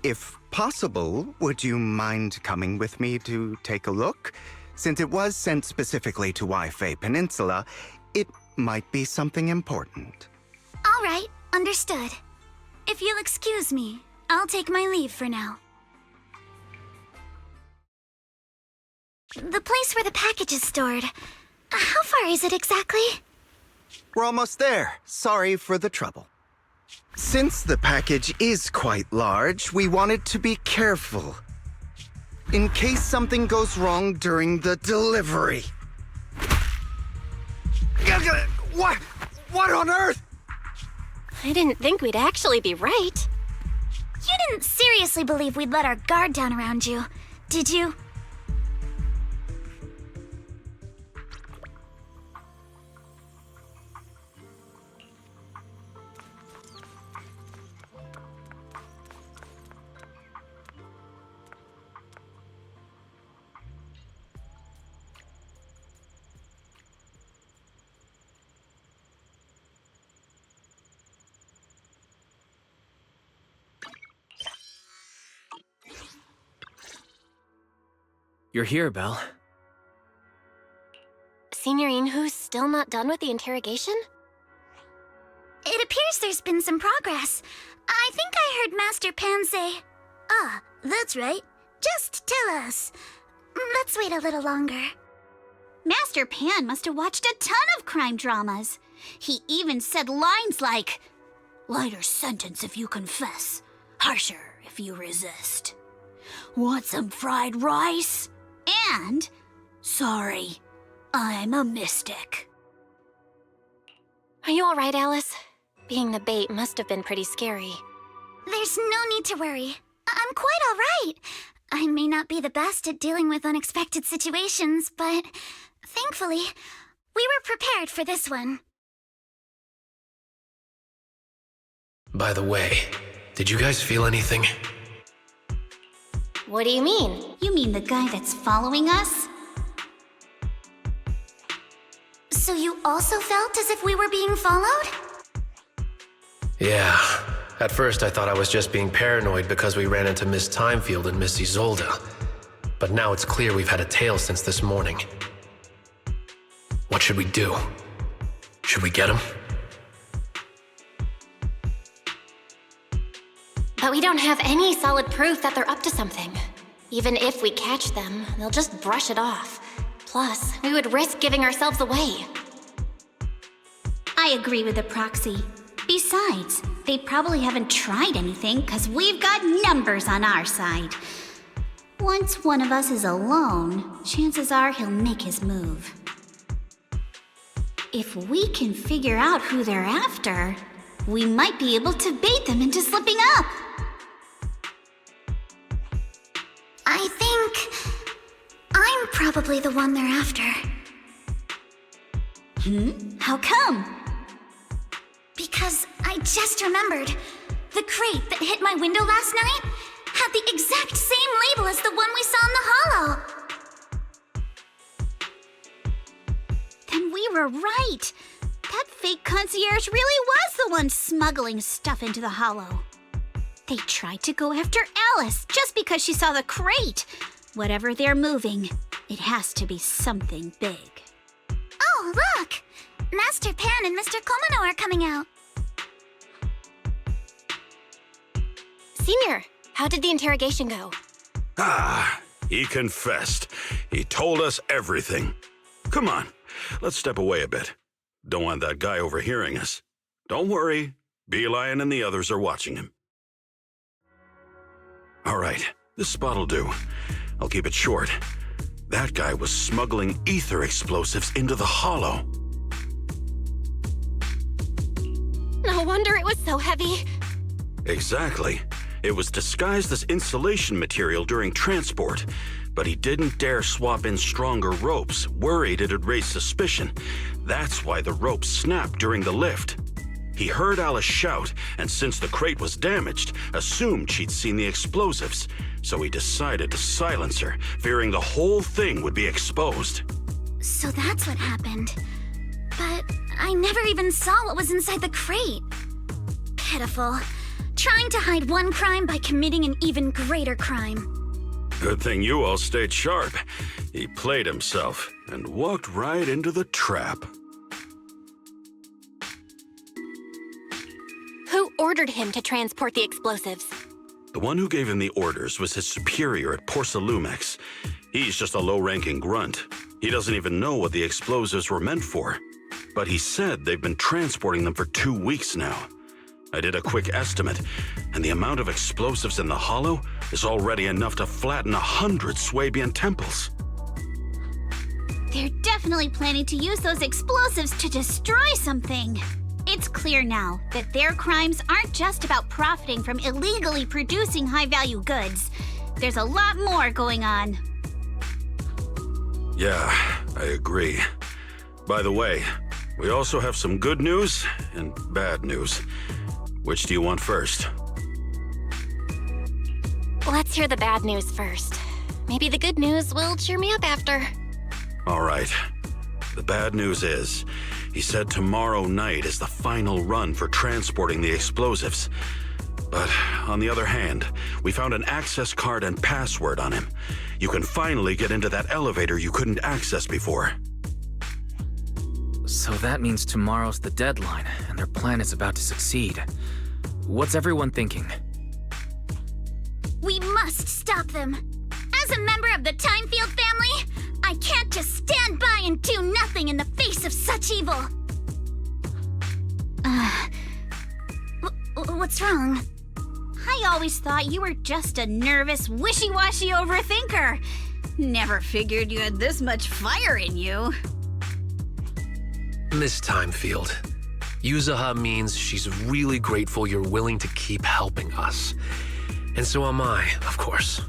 If possible, would you mind coming with me to take a look? Since it was sent specifically to Wi-Fi Peninsula, it might be something important. All right, understood. If you'll excuse me, I'll take my leave for now. The place where the package is stored. How far is it exactly? We're almost there. Sorry for the trouble. Since the package is quite large, we wanted to be careful. In case something goes wrong during the delivery. What on earth? I didn't think we'd actually be right. You didn't seriously believe we'd let our guard down around you, did you? You're here, Belle. Signorine who's still not done with the interrogation? It appears there's been some progress. I think I heard Master Pan say, "Ah, that's right. Just tell us." Let's wait a little longer. Master Pan must have watched a ton of crime dramas. He even said lines like, "Lighter sentence if you confess, harsher if you resist. Want some fried rice?" And, "Sorry, I'm a mystic." Are you all right, Alice? Being the bait must have been pretty scary. There's no need to worry. I'm quite all right. I may not be the best at dealing with unexpected situations, but thankfully, we were prepared for this one. By the way, did you guys feel anything? What do you mean? You mean the guy that's following us? So you also felt as if we were being followed? Yeah. At first I thought I was just being paranoid because we ran into Miss Timefield and Miss Isolde. But now it's clear we've had a tail since this morning. What should we do? Should we get him? But we don't have any solid proof that they're up to something. Even if we catch them, they'll just brush it off. Plus, we would risk giving ourselves away. I agree with the proxy. Besides, they probably haven't tried anything because we've got numbers on our side. Once one of us is alone, chances are he'll make his move. If we can figure out who they're after, we might be able to bait them into slipping up. I think I'm probably the one they're after. How come? Because I just remembered. The crate that hit my window last night had the exact same label as the one we saw in the hollow. Then we were right. That fake concierge really was the one smuggling stuff into the hollow. They tried to go after Alice just because she saw the crate. Whatever they're moving, it has to be something big. Oh, look! Master Pan and Mr. Komano are coming out. Senior, how did the interrogation go? He confessed. He told us everything. Come on, let's step away a bit. Don't want that guy overhearing us. Don't worry, Beelion and the others are watching him. All right, this spot'll do. I'll keep it short. That guy was smuggling ether explosives into the hollow. No wonder it was so heavy. Exactly. It was disguised as insulation material during transport, but he didn't dare swap in stronger ropes, worried it'd raise suspicion. That's why the ropes snapped during the lift. He heard Alice shout, and since the crate was damaged, assumed she'd seen the explosives. So he decided to silence her, fearing the whole thing would be exposed. So that's what happened. But I never even saw what was inside the crate. Pitiful. Trying to hide one crime by committing an even greater crime. Good thing you all stayed sharp. He played himself and walked right into the trap. Who ordered him to transport the explosives? The one who gave him the orders was his superior at Porsalumex. He's just a low-ranking grunt. He doesn't even know what the explosives were meant for. But he said they've been transporting them for 2 weeks now. I did a quick estimate, and the amount of explosives in the hollow is already enough to flatten 100 Swabian temples. They're definitely planning to use those explosives to destroy something. It's clear now that their crimes aren't just about profiting from illegally producing high-value goods. There's a lot more going on. Yeah, I agree. By the way, we also have some good news and bad news. Which do you want first? Let's hear the bad news first. Maybe the good news will cheer me up after. All right. The bad news is, he said tomorrow night is the final run for transporting the explosives. But on the other hand, we found an access card and password on him. You can finally get into that elevator you couldn't access before. So that means tomorrow's the deadline, and their plan is about to succeed. What's everyone thinking? We must stop them. As a member of the Timefield family, I can't just stand by and do nothing in the face of such evil. What's wrong? I always thought you were just a nervous, wishy-washy overthinker. Never figured you had this much fire in you. Miss Timefield, Yuzaha means she's really grateful you're willing to keep helping us. And so am I, of course.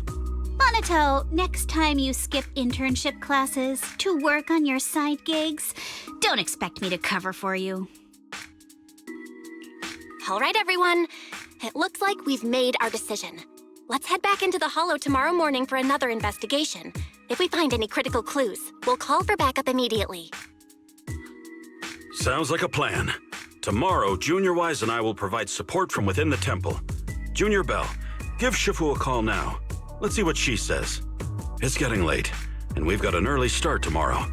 Monato, next time you skip internship classes to work on your side gigs, don't expect me to cover for you. All right, everyone. It looks like we've made our decision. Let's head back into the Hollow tomorrow morning for another investigation. If we find any critical clues, we'll call for backup immediately. Sounds like a plan. Tomorrow, Junior Wise and I will provide support from within the temple. Junior Bell, give Shifu a call now. Let's see what she says. It's getting late, and we've got an early start tomorrow.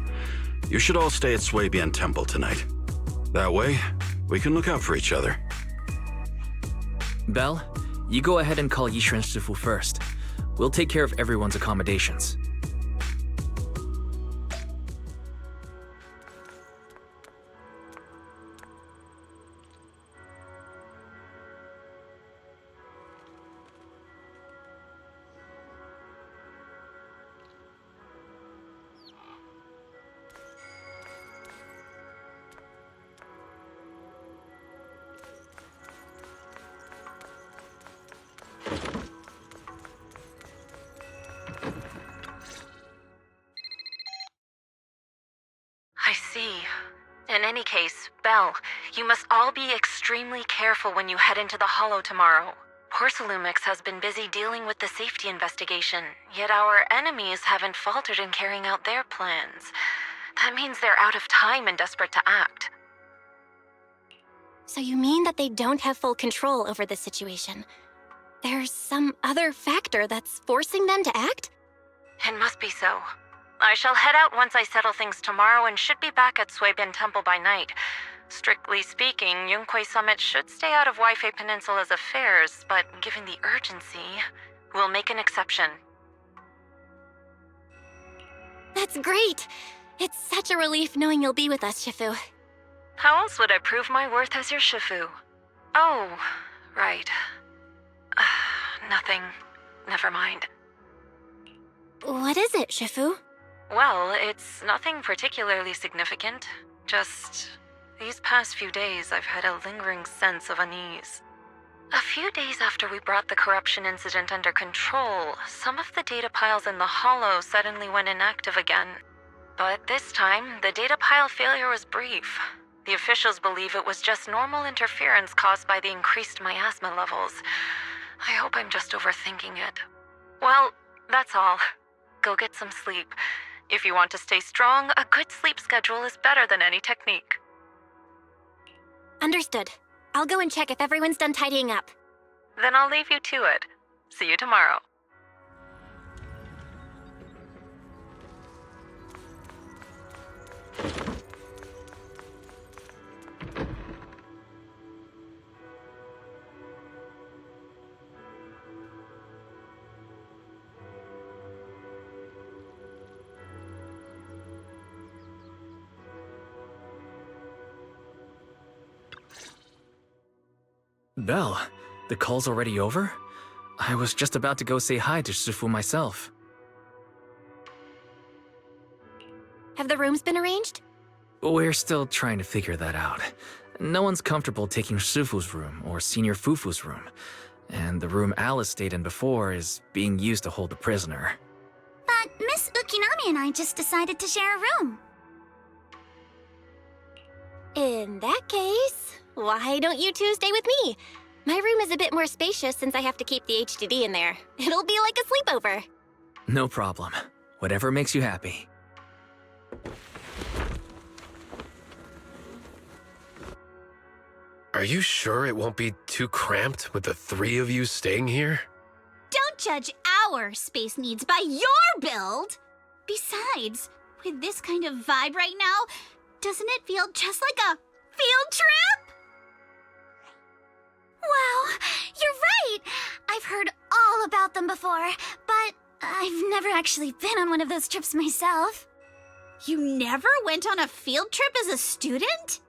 You should all stay at Swabian Temple tonight. That way, we can look out for each other. Belle, you go ahead and call Yishuan Shifu first. We'll take care of everyone's accommodations. I see. In any case, Belle, you must all be extremely careful when you head into the Hollow tomorrow. Porsalumix has been busy dealing with the safety investigation, yet our enemies haven't faltered in carrying out their plans. That means they're out of time and desperate to act. So you mean that they don't have full control over this situation? There's some other factor that's forcing them to act? It must be so. I shall head out once I settle things tomorrow and should be back at Swabian Temple by night. Strictly speaking, Yunque Summit should stay out of Waifei Peninsula's affairs, but given the urgency, we'll make an exception. That's great! It's such a relief knowing you'll be with us, Shifu. How else would I prove my worth as your Shifu? Oh, right. Nothing. Never mind. What is it, Shifu? Well, it's nothing particularly significant. Just these past few days, I've had a lingering sense of unease. A few days after we brought the corruption incident under control, some of the data piles in the Hollow suddenly went inactive again. But this time, the data pile failure was brief. The officials believe it was just normal interference caused by the increased miasma levels. I hope I'm just overthinking it. Well, that's all. Go get some sleep. If you want to stay strong, a good sleep schedule is better than any technique. Understood. I'll go and check if everyone's done tidying up. Then I'll leave you to it. See you tomorrow. Belle, the call's already over? I was just about to go say hi to Shifu myself. Have the rooms been arranged? We're still trying to figure that out. No one's comfortable taking Shifu's room or Senior Fufu's room. And the room Alice stayed in before is being used to hold the prisoner. But Miss Ukinami and I just decided to share a room. In that case, why don't you two stay with me? My room is a bit more spacious since I have to keep the HDD in there. It'll be like a sleepover. No problem. Whatever makes you happy. Are you sure it won't be too cramped with the three of you staying here? Don't judge our space needs by your build! Besides, with this kind of vibe right now, doesn't it feel just like a field trip? Wow, you're right! I've heard all about them before, but I've never actually been on one of those trips myself. You never went on a field trip as a student?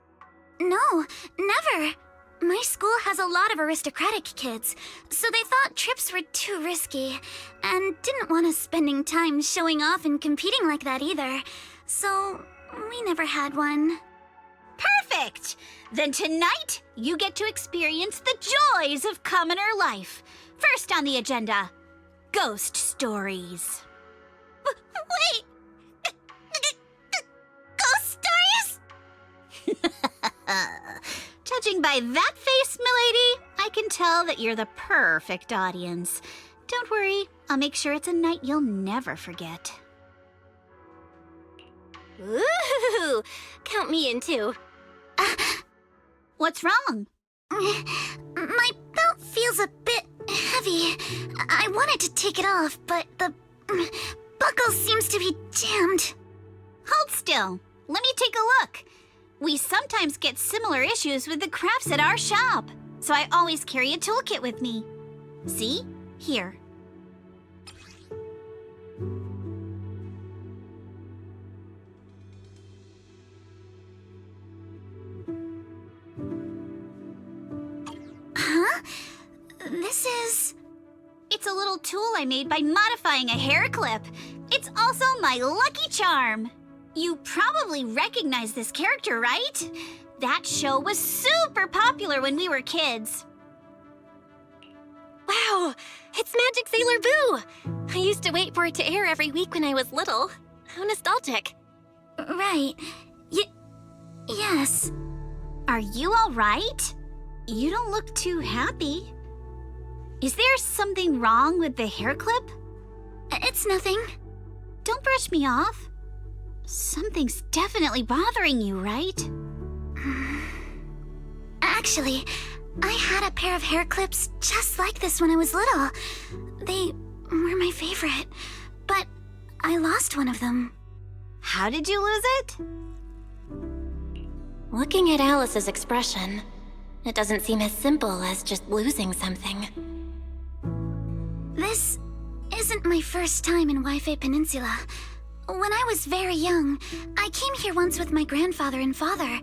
No, never. My school has a lot of aristocratic kids, so they thought trips were too risky, and didn't want us spending time showing off and competing like that either. So, we never had one. Perfect! Then tonight, you get to experience the joys of commoner life. First on the agenda, ghost stories. Wait! Ghost stories? Judging by that face, milady, I can tell that you're the perfect audience. Don't worry, I'll make sure it's a night you'll never forget. Ooh, count me in too. What's wrong? My belt feels a bit heavy. I wanted to take it off, but the buckle seems to be jammed. Hold still. Let me take a look. We sometimes get similar issues with the crafts at our shop, so I always carry a toolkit with me. See? Here. Huh? This is... It's a little tool I made by modifying a hair clip. It's also my lucky charm. You probably recognize this character, right? That show was super popular when we were kids. Wow, it's Magic Sailor Boo! I used to wait for it to air every week when I was little. How nostalgic. Right. Yes. Are you all right? You don't look too happy. Is there something wrong with the hair clip? It's nothing. Don't brush me off. Something's definitely bothering you, right? Actually, I had a pair of hair clips just like this when I was little. They were my favorite, but I lost one of them. How did you lose it? Looking at Alice's expression, it doesn't seem as simple as just losing something. This isn't my first time in Wi-Fi Peninsula. When I was very young, I came here once with my grandfather and father.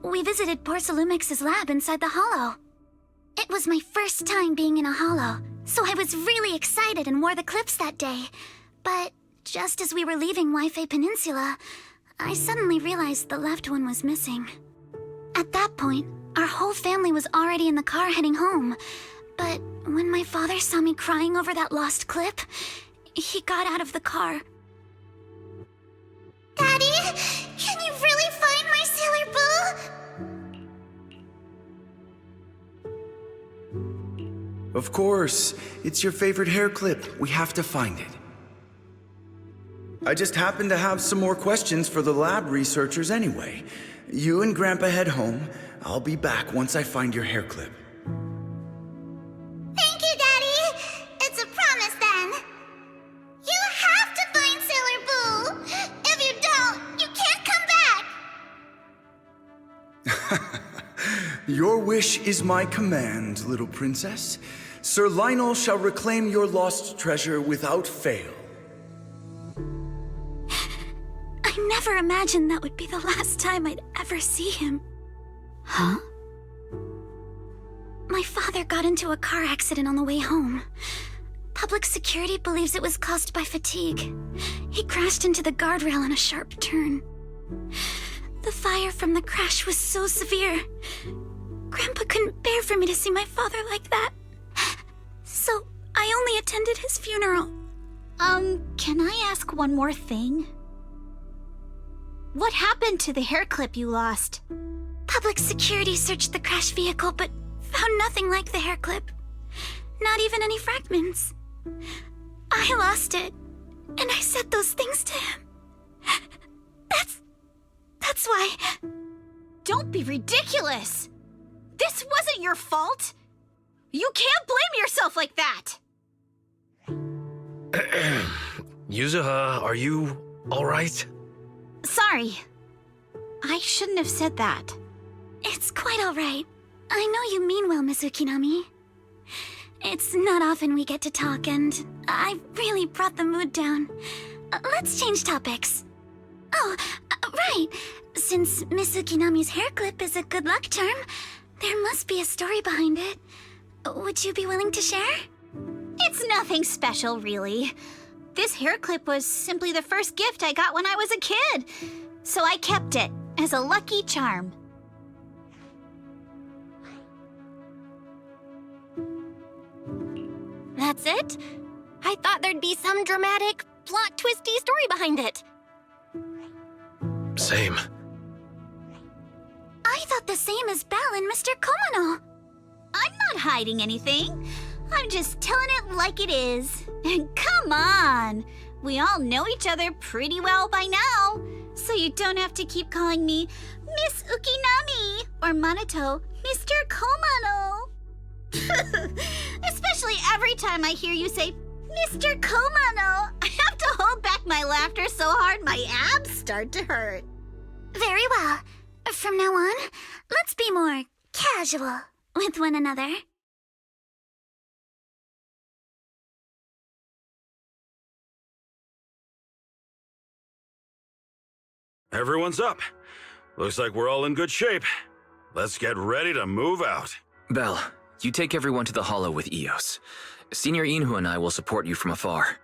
We visited Porcelumex's lab inside the Hollow. It was my first time being in a Hollow, so I was really excited and wore the clips that day. But just as we were leaving Wi-Fi Peninsula, I suddenly realized the left one was missing. At that point, our whole family was already in the car heading home. But when my father saw me crying over that lost clip, he got out of the car. Daddy, can you really find my Sailor Boo? Of course. It's your favorite hair clip. We have to find it. I just happen to have some more questions for the lab researchers anyway. You and Grandpa head home. I'll be back once I find your hair clip. Thank you, Daddy. It's a promise then. You have to find Sailor Boo. If you don't, you can't come back. Your wish is my command, little princess. Sir Lionel shall reclaim your lost treasure without fail. I never imagined that would be the last time I'd ever see him. Huh? My father got into a car accident on the way home. Public security believes it was caused by fatigue. He crashed into the guardrail on a sharp turn. The fire from the crash was so severe. Grandpa couldn't bear for me to see my father like that. So I only attended his funeral. Can I ask one more thing? What happened to the hair clip you lost? Public security searched the crashed vehicle, but found nothing like the hair clip. Not even any fragments. I lost it, and I said those things to him. That's why... Don't be ridiculous! This wasn't your fault! You can't blame yourself like that! Yuzuha, are you alright? Sorry. I shouldn't have said that. It's quite all right. I know you mean well, Miss Ukinami. It's not often we get to talk, and I really brought the mood down. Let's change topics. Oh, right. Since Miss Ukinami's hair clip is a good luck charm, there must be a story behind it. Would you be willing to share? It's nothing special, really. This hair clip was simply the first gift I got when I was a kid. So I kept it as a lucky charm. That's it? I thought there'd be some dramatic, plot-twisty story behind it. Same. I thought the same as Belle and Mr. Komono. I'm not hiding anything. I'm just telling it like it is. And come on! We all know each other pretty well by now. So you don't have to keep calling me Miss Ukinami or Manato Mr. Komono. Especially every time I hear you say Mr. Komono, I have to hold back my laughter so hard my abs start to hurt. Very well. From now on, let's be more casual with one another. Everyone's up. Looks like we're all in good shape. Let's get ready to move out. Belle, you take everyone to the Hollow with Eos. Senior Inhu and I will support you from afar.